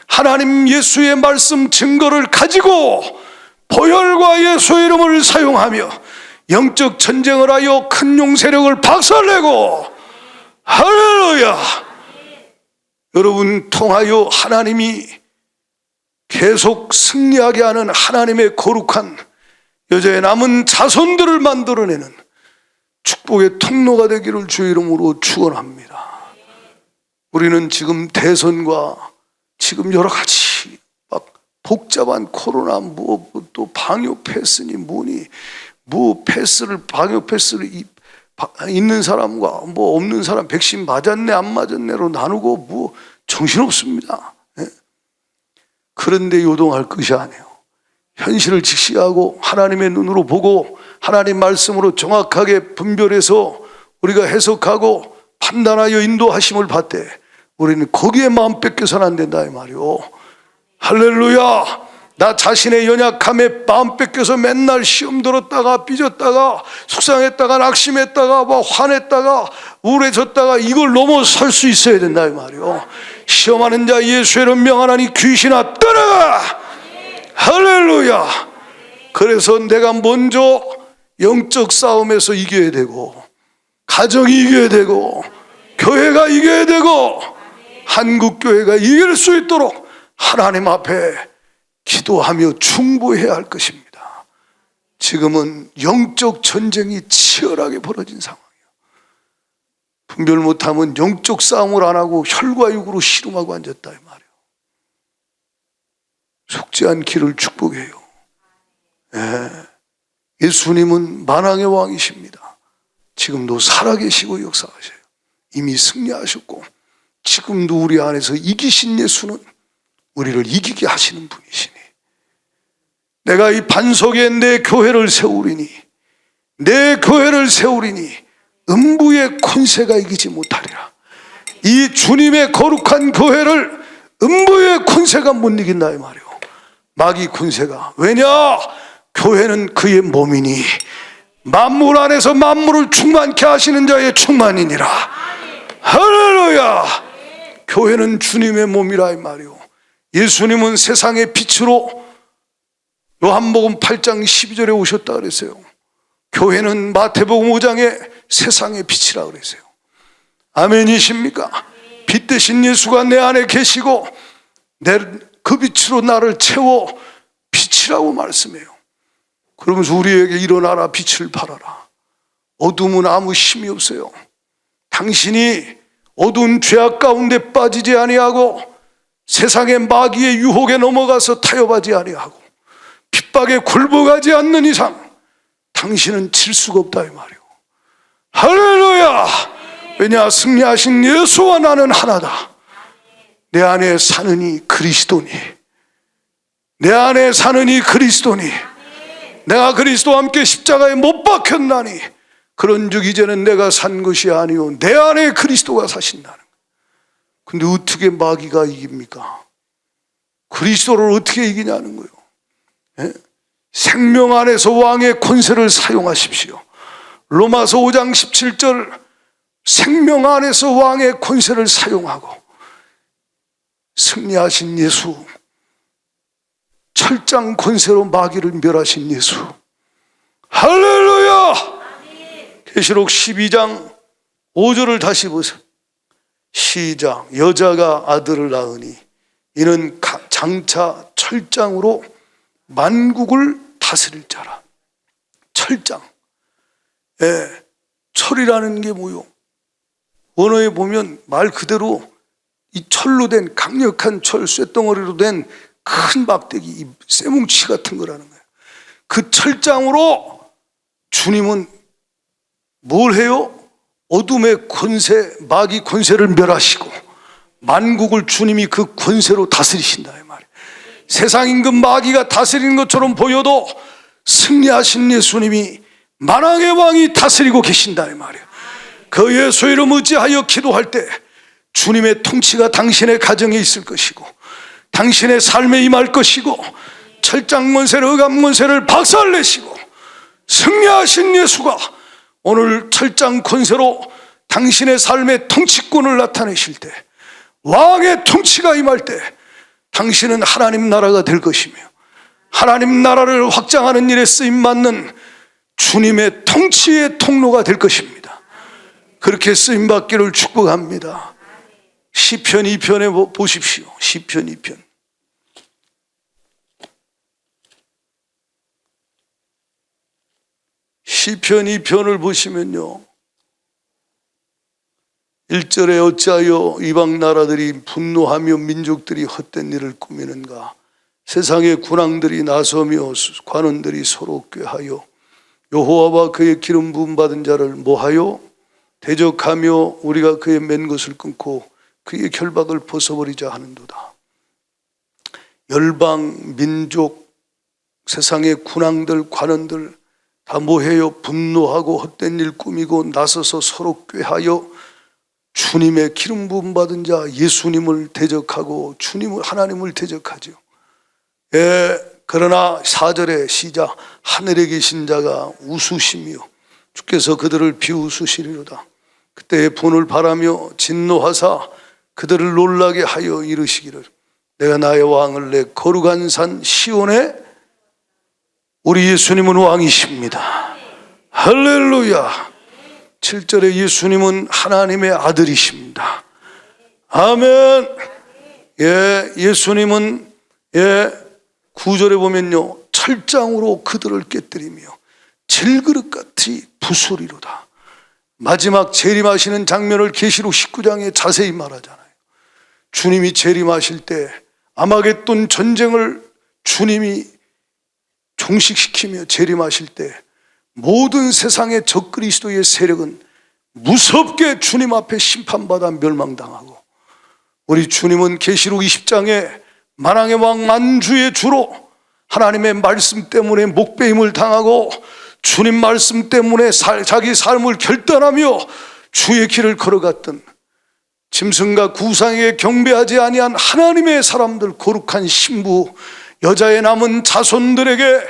하나님 예수의 말씀 증거를 가지고 보혈과 예수의 이름을 사용하며 영적 전쟁을 하여 큰 용세력을 박살내고 할렐루야! 여러분 통하여 하나님이 계속 승리하게 하는 하나님의 거룩한 여자의 남은 자손들을 만들어내는 축복의 통로가 되기를 주의 이름으로 축원합니다. 우리는 지금 대선과 지금 여러 가지 막 복잡한 코로나 또 방역 패스니 뭐니 패스를 방역 패스를 있는 사람과 없는 사람 백신 맞았네 안 맞았네로 나누고 정신없습니다. 그런데 요동할 것이 아니에요. 현실을 직시하고 하나님의 눈으로 보고 하나님 말씀으로 정확하게 분별해서 우리가 해석하고 판단하여 인도하심을 받되 우리는 거기에 마음 뺏겨서는 안 된다 이 말이요. 할렐루야. 나 자신의 연약함에 마음 뺏겨서 맨날 시험 들었다가 삐졌다가 속상했다가 낙심했다가 화냈다가 우울해졌다가 이걸 넘어설 수 있어야 된다 이 말이요. 시험하는 자 예수의 이름 명하나니 귀신아 떠나가. 할렐루야. 그래서 내가 먼저 영적 싸움에서 이겨야 되고 가정이 이겨야 되고 교회가 이겨야 되고 한국교회가 이길 수 있도록 하나님 앞에 기도하며 충고해야 할 것입니다. 지금은 영적 전쟁이 치열하게 벌어진 상황이에요. 분별 못하면 영적 싸움을 안 하고 혈과 육으로 씨름하고 앉았다 이 말이에요. 속지 않기를 축복해요. 예수님은 만왕의 왕이십니다. 지금도 살아계시고 역사하셔요. 이미 승리하셨고 지금도 우리 안에서 이기신 예수는 우리를 이기게 하시는 분이시니 내가 이 반석에 내 교회를 세우리니 내 교회를 세우리니 음부의 권세가 이기지 못하리라. 이 주님의 거룩한 교회를 음부의 권세가 못 이긴다 이 말이에요. 마귀 권세가. 왜냐? 교회는 그의 몸이니 만물 안에서 만물을 충만케 하시는 자의 충만이니라. 할렐루야. 교회는 주님의 몸이라 이 말이요. 예수님은 세상의 빛으로 요한복음 8장 12절에 오셨다 그랬어요. 교회는 마태복음 5장에 세상의 빛이라 그랬어요. 아멘이십니까? 빛 대신 예수가 내 안에 계시고 그 빛으로 나를 채워 빛이라고 말씀해요. 그러면서 우리에게 일어나라 빛을 발하라. 어둠은 아무 힘이 없어요. 당신이 어두운 죄악 가운데 빠지지 아니하고 세상의 마귀의 유혹에 넘어가서 타협하지 아니하고 핍박에 굴복하지 않는 이상 당신은 질 수가 없다 이 말이에요. 할렐루야. 왜냐? 승리하신 예수와 나는 하나다. 내 안에 사는 이 그리스도니 내 안에 사는 이 그리스도니 내가 그리스도와 함께 십자가에 못 박혔나니 그런즉 이제는 내가 산 것이 아니오 내 안에 그리스도가 사신다는 거예요. 근데 어떻게 마귀가 이깁니까? 그리스도를 어떻게 이기냐는 거예요. 생명 안에서 왕의 권세를 사용하십시오. 로마서 5장 17절 생명 안에서 왕의 권세를 사용하고 승리하신 예수, 철장 권세로 마귀를 멸하신 예수. 할렐루야. 계시록 12장 5절을 다시 보세요. 시작. 여자가 아들을 낳으니 이는 장차 철장으로 만국을 다스릴 자라. 철장. 철이라는 게 뭐요? 원어에 보면 말 그대로 이 철로 된 강력한 철, 쇳덩어리로 된 큰 막대기, 이 쇠뭉치 같은 거라는 거예요. 그 철장으로 주님은 뭘 해요? 어둠의 권세, 마귀 권세를 멸하시고 만국을 주님이 그 권세로 다스리신다 이 말이에요. 세상 임금 마귀가 다스리는 것처럼 보여도 승리하신 예수님이 만왕의 왕이 다스리고 계신다 이 말이에요. 그 예수 이름 의지하여 기도할 때 주님의 통치가 당신의 가정에 있을 것이고 당신의 삶에 임할 것이고 철장권세를 의감권세를 박살내시고 승리하신 예수가 오늘 철장권세로 당신의 삶의 통치권을 나타내실 때 왕의 통치가 임할 때 당신은 하나님 나라가 될 것이며 하나님 나라를 확장하는 일에 쓰임받는 주님의 통치의 통로가 될 것입니다. 그렇게 쓰임받기를 축복합니다. 시편 2편에 보십시오. 시편 2편. 시편 2편을 보시면요, 1절에 어찌하여 이방 나라들이 분노하며 민족들이 헛된 일을 꾸미는가. 세상의 군왕들이 나서며 관원들이 서로 꾀하여 여호와와 그의 기름 부음 받은 자를 뭐하여 대적하며 우리가 그의 맨 것을 끊고 그의 결박을 벗어버리자 하는도다. 열방, 민족, 세상의 군왕들, 관원들 다 뭐해요? 분노하고 헛된 일 꾸미고 나서서 서로 꾀하여 주님의 기름 부음 받은 자 예수님을 대적하고 하나님을 대적하죠. 예, 그러나 4절의 시작, 하늘에 계신 자가 웃으시며 주께서 그들을 비웃으시리로다. 그때의 분을 바라며 진노하사 그들을 놀라게 하여 이르시기를 내가 나의 왕을 내 거룩한 산 시온에 우리 예수님은 왕이십니다. 할렐루야. 7절에 예수님은 하나님의 아들이십니다. 아멘. 예, 예수님은 9절에 보면요, 철장으로 그들을 깨뜨리며 질그릇같이 부수리로다. 마지막 재림하시는 장면을 계시록 19장에 자세히 말하잖아요. 주님이 재림하실 때 아마겟돈 전쟁을 주님이 종식시키며 재림하실 때 모든 세상의 적그리스도의 세력은 무섭게 주님 앞에 심판받아 멸망당하고, 우리 주님은 계시록 20장에 만왕의 왕 만주의 주로 하나님의 말씀 때문에 목배임을 당하고 주님 말씀 때문에 자기 삶을 결단하며 주의 길을 걸어갔던 짐승과 구상에게 경배하지 아니한 하나님의 사람들, 거룩한 신부 여자의 남은 자손들에게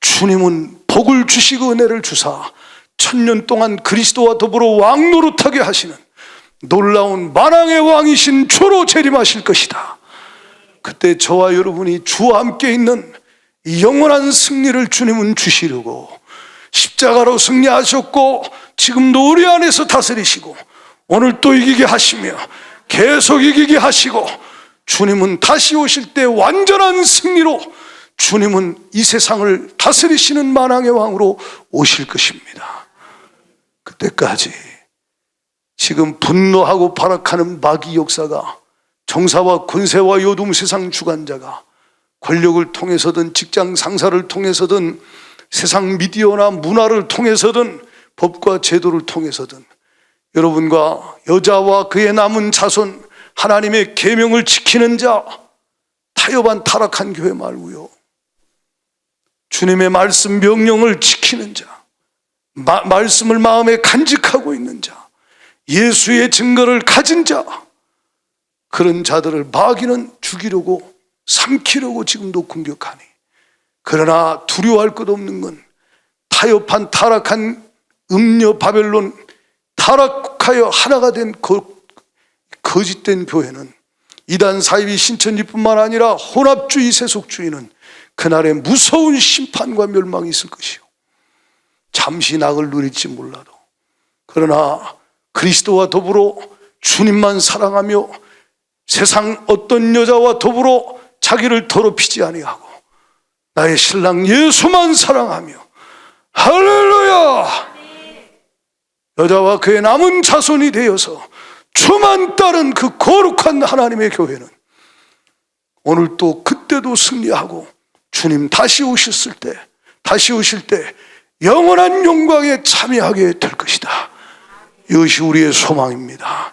주님은 복을 주시고 은혜를 주사 1000년 동안 그리스도와 더불어 왕노릇하게 하시는 놀라운 만왕의 왕이신 주로 재림하실 것이다. 그때 저와 여러분이 주와 함께 있는 영원한 승리를 주님은 주시려고 십자가로 승리하셨고 지금도 우리 안에서 다스리시고 오늘 또 이기게 하시며 계속 이기게 하시고, 주님은 다시 오실 때 완전한 승리로 주님은 이 세상을 다스리시는 만왕의 왕으로 오실 것입니다. 그때까지 지금 분노하고 발악하는 마귀 역사가, 정사와 권세와 요동 세상 주관자가 권력을 통해서든 직장 상사를 통해서든 세상 미디어나 문화를 통해서든 법과 제도를 통해서든 여러분과 여자와 그의 남은 자손, 하나님의 계명을 지키는 자, 타협한 타락한 교회 말고요, 주님의 말씀 명령을 지키는 자, 말씀을 마음에 간직하고 있는 자, 예수의 증거를 가진 자, 그런 자들을 마귀는 죽이려고 삼키려고 지금도 공격하니, 그러나 두려워할 것 없는 건 타협한 타락한 음녀 바벨론, 타락하여 하나가 된 거짓된 교회는, 이단 사이비 신천지뿐만 아니라 혼합주의 세속주의는 그날에 무서운 심판과 멸망이 있을 것이요, 잠시 낙을 누릴지 몰라도 그러나 그리스도와 더불어 주님만 사랑하며 세상 어떤 여자와 더불어 자기를 더럽히지 아니하고 나의 신랑 예수만 사랑하며, 할렐루야, 여자와 그의 남은 자손이 되어서 주만 따른 그 거룩한 하나님의 교회는 오늘 또 그때도 승리하고 주님 다시 오실 때 영원한 영광에 참여하게 될 것이다. 이것이 우리의 소망입니다.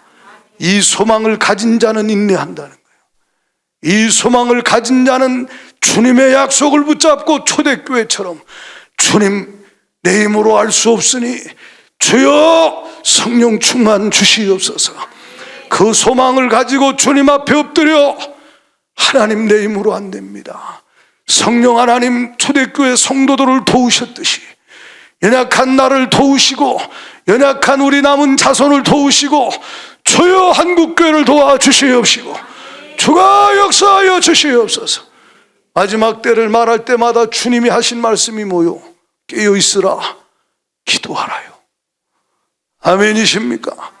이 소망을 가진 자는 인내한다는 거예요. 이 소망을 가진 자는 주님의 약속을 붙잡고 초대교회처럼 주님 내 힘으로 알 수 없으니 주여 성령 충만 주시옵소서. 그 소망을 가지고 주님 앞에 엎드려 하나님 내 힘으로 안 됩니다. 성령 하나님 초대교회 성도들을 도우셨듯이 연약한 나를 도우시고 연약한 우리 남은 자손을 도우시고 주여 한국교회를 도와주시옵시고 주가 역사하여 주시옵소서. 마지막 때를 말할 때마다 주님이 하신 말씀이 뭐요? 깨어있으라 기도하라요. 아멘이십니까?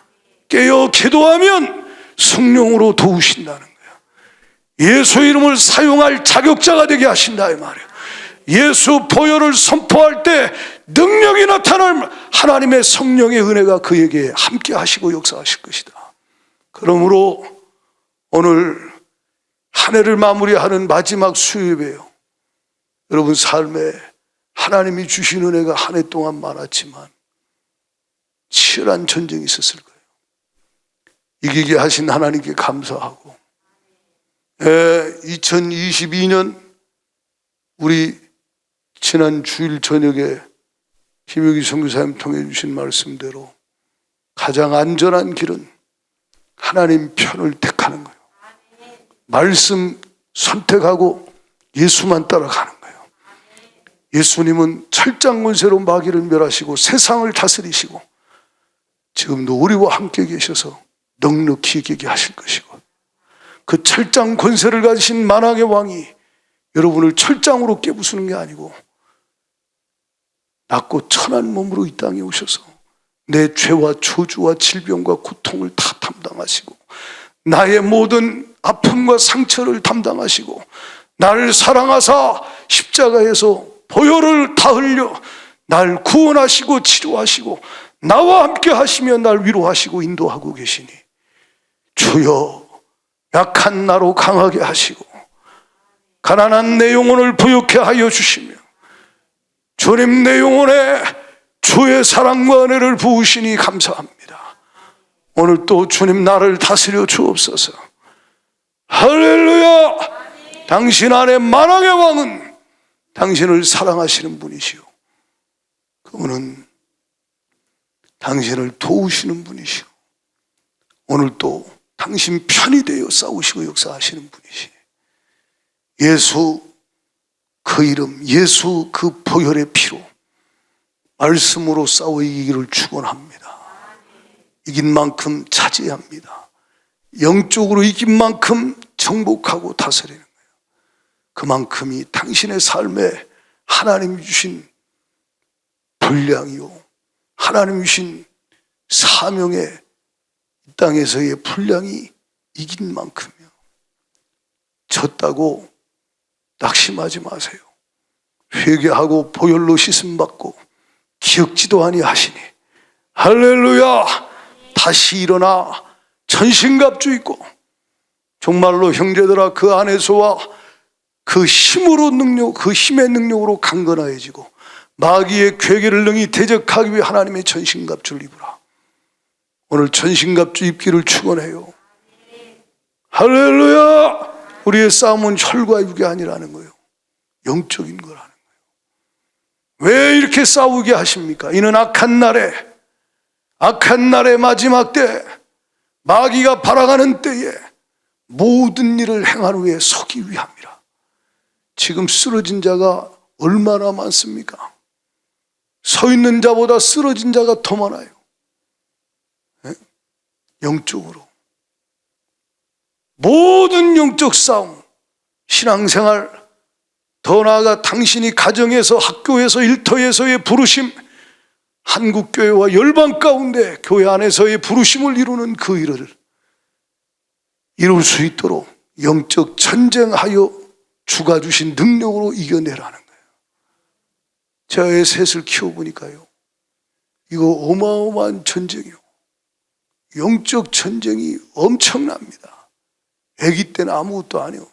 깨어 기도하면 성령으로 도우신다는 거예요. 예수 이름을 사용할 자격자가 되게 하신다 이 말이에요. 예수 보혈을 선포할 때 능력이 나타날 하나님의 성령의 은혜가 그에게 함께 하시고 역사하실 것이다. 그러므로 오늘 한 해를 마무리하는 마지막 수요예배요. 여러분 삶에 하나님이 주신 은혜가 한 해 동안 많았지만 치열한 전쟁이 있었을 거예요. 이기게 하신 하나님께 감사하고 2022년 우리 지난 주일 저녁에 김효기 선교사님 통해 주신 말씀대로 가장 안전한 길은 하나님 편을 택하는 거예요. 말씀 선택하고 예수만 따라가는 거예요. 예수님은 철장 권세로 마귀를 멸하시고 세상을 다스리시고 지금도 우리와 함께 계셔서 넉넉히 이기게 하실 것이고 그 철장 권세를 가지신 만왕의 왕이 여러분을 철장으로 깨부수는 게 아니고 낮고 천한 몸으로 이 땅에 오셔서 내 죄와 저주와 질병과 고통을 다 담당하시고 나의 모든 아픔과 상처를 담당하시고 나를 사랑하사 십자가에서 보혈을 다 흘려 날 구원하시고 치료하시고 나와 함께 하시며 날 위로하시고 인도하고 계시니 주여 약한 나로 강하게 하시고 가난한 내 영혼을 부유케 하여 주시며 주님 내 영혼에 주의 사랑과 은혜를 부으시니 감사합니다. 오늘 또 주님 나를 다스려 주옵소서. 할렐루야. 당신 안에 만왕의 왕은 당신을 사랑하시는 분이시오. 그분은 당신을 도우시는 분이시오. 오늘 또 당신 편이 되어 싸우시고 역사하시는 분이시오. 예수 그 이름, 예수 그 보혈의 피로 말씀으로 싸워 이기기를 축원합니다. 이긴 만큼 차지합니다. 영적으로 이긴 만큼 정복하고 다스리는 거예요. 그만큼이 당신의 삶에 하나님이 주신 분량이요, 하나님이 주신 사명의 이 땅에서의 분량이 이긴 만큼이요. 졌다고 낙심하지 마세요. 회개하고 보혈로 씻음 받고 기억지도 아니하시니 할렐루야. 다시 일어나 전신갑주 입고 정말로 형제들아 그 안에서와 그 힘으로 능력, 그 힘의 능력으로 강건하여지고 마귀의 괴계를 능히 대적하기 위해 하나님의 전신갑주를 입으라. 오늘 전신갑주 입기를 축원해요. 할렐루야. 우리의 싸움은 혈과 육이 아니라는 거예요. 영적인 거라는 거예요. 왜 이렇게 싸우게 하십니까? 이는 악한 날의 마지막 때 마귀가 발악하는 때에 모든 일을 행한 후에 서기 위함이라. 지금 쓰러진 자가 얼마나 많습니까? 서 있는 자보다 쓰러진 자가 더 많아요. 영적으로 모든 영적 싸움, 신앙생활, 더 나아가 당신이 가정에서, 학교에서, 일터에서의 부르심, 한국교회와 열방 가운데 교회 안에서의 부르심을 이루는 그 일을 이룰 수 있도록 영적 전쟁하여 주가 주신 능력으로 이겨내라는 거예요. 제가 애 셋을 키워보니까요, 이거 어마어마한 전쟁이요, 영적 전쟁이 엄청납니다. 아기 때는 아무것도 아니요.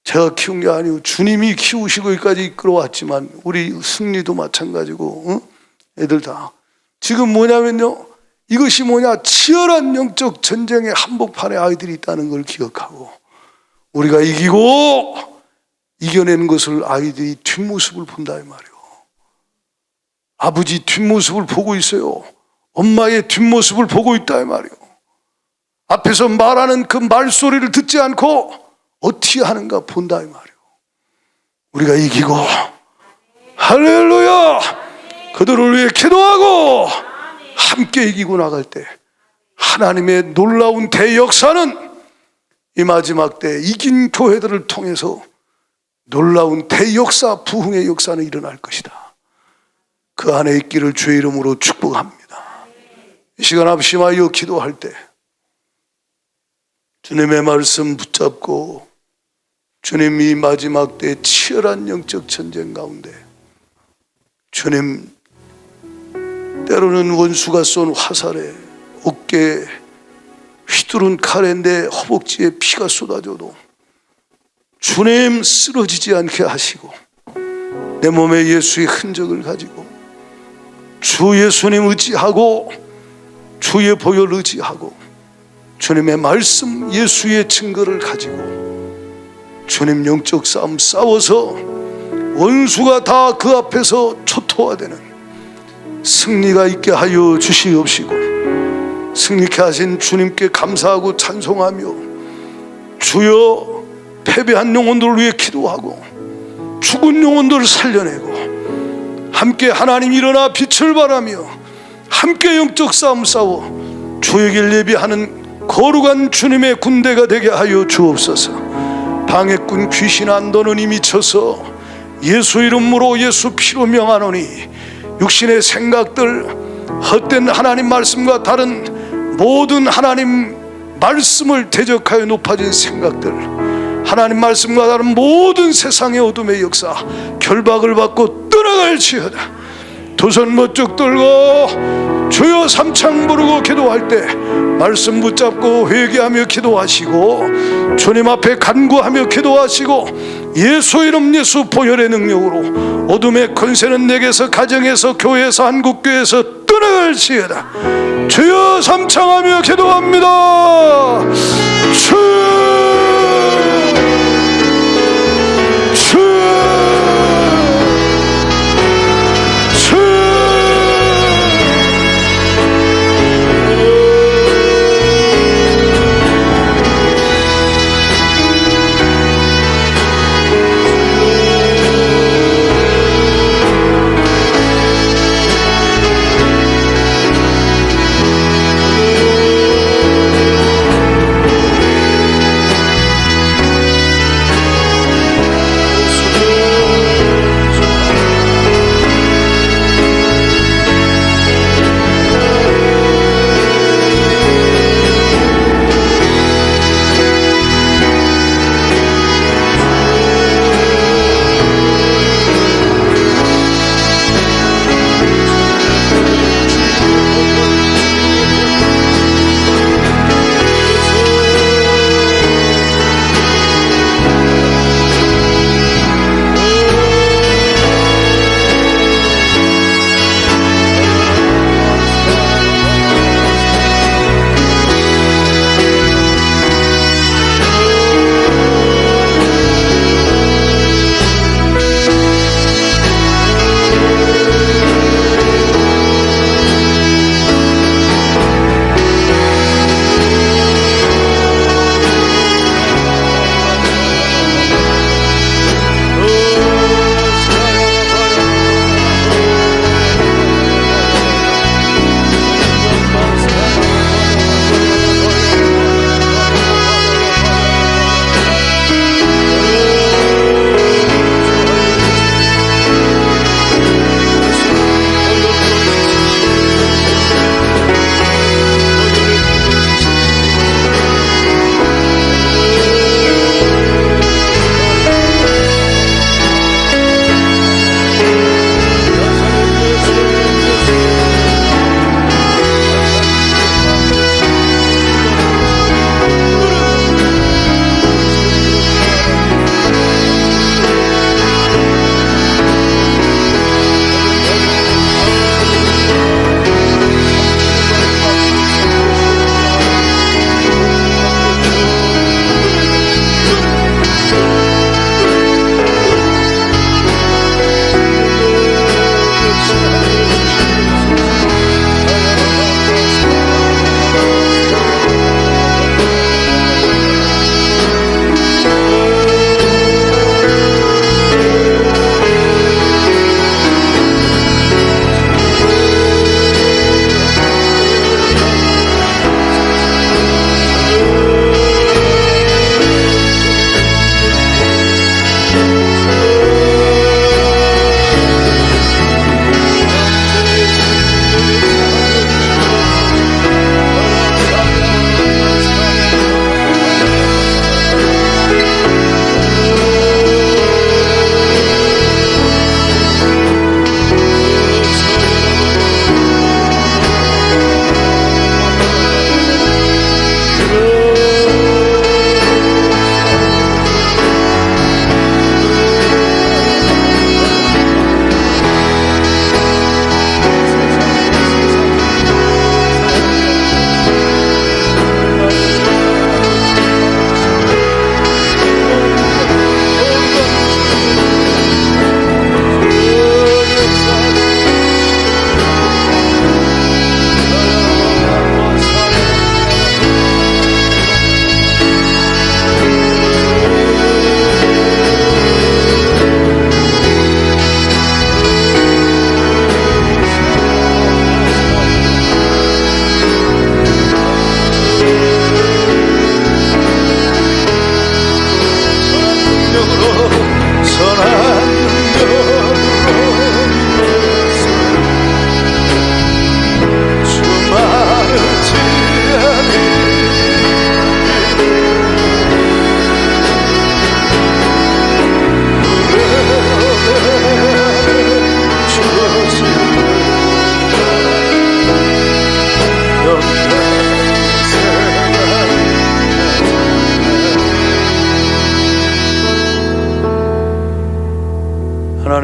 제가 키운 게 아니고 주님이 키우시고 여기까지 이끌어왔지만 우리 승리도 마찬가지고 애들 다 지금 뭐냐면요, 이것이 뭐냐, 치열한 영적 전쟁의 한복판에 아이들이 있다는 걸 기억하고 우리가 이기고 이겨내는 것을 아이들이 뒷모습을 본다 이 말이에요. 아버지 뒷모습을 보고 있어요. 엄마의 뒷모습을 보고 있다 이 말이에요. 앞에서 말하는 그 말소리를 듣지 않고 어떻게 하는가 본다 이 말이에요. 우리가 이기고 할렐루야 그들을 위해 기도하고 함께 이기고 나갈 때 하나님의 놀라운 대역사는 이 마지막 때 이긴 교회들을 통해서 놀라운 대역사 부흥의 역사는 일어날 것이다. 그 안에 있기를 주의 이름으로 축복합니다. 이 시간 합심하여 기도할 때 주님의 말씀 붙잡고 주님이 마지막 때 치열한 영적 전쟁 가운데 주님 때로는 원수가 쏜 화살에 어깨에 휘두른 칼인데 허벅지에 피가 쏟아져도 주님 쓰러지지 않게 하시고 내 몸에 예수의 흔적을 가지고 주 예수님 의지하고 주의 보혈 의지하고 주님의 말씀 예수의 증거를 가지고 주님 영적 싸움 싸워서 원수가 다 그 앞에서 초토화되는 승리가 있게 하여 주시옵시고 승리케 하신 주님께 감사하고 찬송하며 주여 패배한 영혼들을 위해 기도하고 죽은 영혼들을 살려내고 함께 하나님 일어나 빛을 발하며 함께 영적 싸움 싸워 주의 길 예비하는 거룩한 주님의 군대가 되게 하여 주옵소서. 방해꾼 귀신 안도는 이미 쳐서 예수 이름으로 예수 피로 명하노니 육신의 생각들 헛된 하나님 말씀과 다른 모든 하나님 말씀을 대적하여 높아진 생각들 하나님 말씀과 다른 모든 세상의 어둠의 역사 결박을 받고 떠나갈지어다. 두 손 멋쩍 들고 주여 삼창 부르고 기도할 때 말씀 붙잡고 회개하며 기도하시고 주님 앞에 간구하며 기도하시고 예수 이름 예수 보혈의 능력으로 어둠의 권세는 내게서 가정에서 교회에서 한국교회에서 떠나갈지어다. 주여 삼창하며 기도합니다.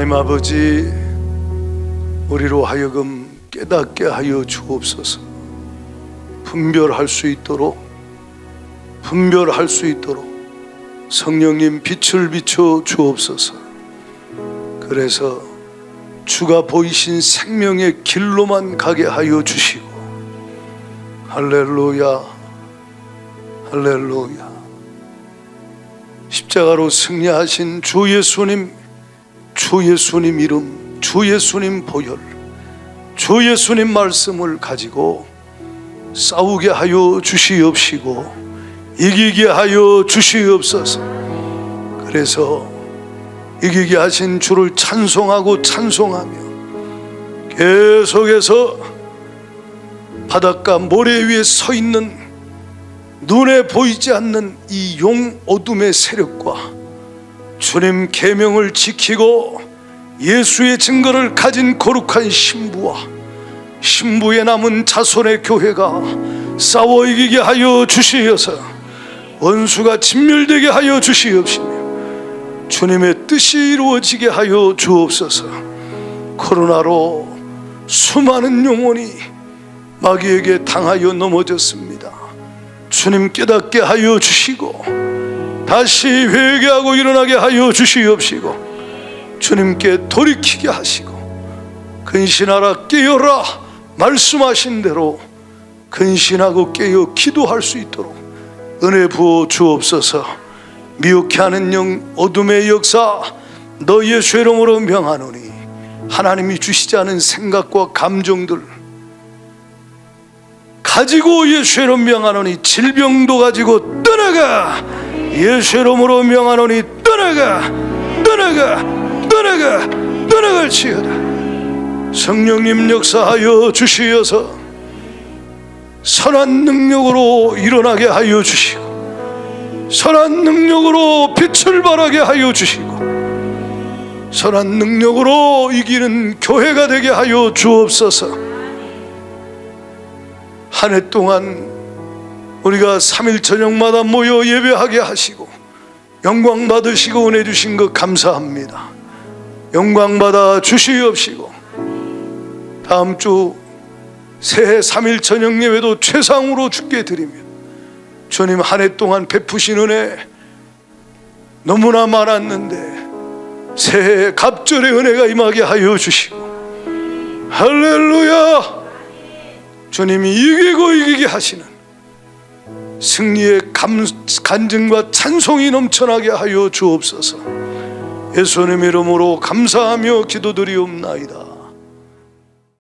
하나님 아버지, 우리로 하여금 깨닫게 하여 주옵소서. 분별할 수 있도록 성령님 빛을 비춰 주옵소서. 그래서 주가 보이신 생명의 길로만 가게 하여 주시고, 할렐루야, 할렐루야. 십자가로 승리하신 주 예수님, 주 예수님 이름, 주 예수님 보혈, 주 예수님 말씀을 가지고 싸우게 하여 주시옵시고 이기게 하여 주시옵소서. 그래서 이기게 하신 주를 찬송하고 찬송하며 계속해서 바닷가 모래 위에 서 있는 눈에 보이지 않는 이 용 어둠의 세력과 주님 계명을 지키고 예수의 증거를 가진 거룩한 신부와 신부의 남은 자손의 교회가 싸워 이기게 하여 주시어서 원수가 진멸되게 하여 주시옵시며 주님의 뜻이 이루어지게 하여 주옵소서. 코로나로 수많은 영혼이 마귀에게 당하여 넘어졌습니다. 주님 깨닫게 하여 주시고 다시 회개하고 일어나게 하여 주시옵시고 주님께 돌이키게 하시고 근신하라 깨어라 말씀하신 대로 근신하고 깨어 기도할 수 있도록 은혜 부어 주옵소서. 미혹해 하는 영 어둠의 역사 너 예수의 이름으로 명하노니 하나님이 주시지 않은 생각과 감정들 가지고 예수의 이름 명하노니 질병도 가지고 떠나가. 예수의 이름으로 명하노니 떠나가, 떠나가, 떠나가, 떠나갈지어다. 성령님 역사하여 주시어서 선한 능력으로 일어나게 하여 주시고 선한 능력으로 빛을 발하게 하여 주시고 선한 능력으로 이기는 교회가 되게 하여 주옵소서. 한 해 동안 우리가 3일 저녁마다 모여 예배하게 하시고 영광 받으시고 은혜 주신 것 감사합니다. 영광 받아 주시옵시고 다음 주 새해 3일 저녁 예배도 최상으로 주께 드리며 주님 한 해 동안 베푸신 은혜 너무나 많았는데 새해 갑절의 은혜가 임하게 하여 주시고 할렐루야. 주님이 이기고 이기게 하시는 승리의 간증과 찬송이 넘쳐나게 하여 주옵소서. 예수님의 이름으로 감사하며 기도드리옵나이다.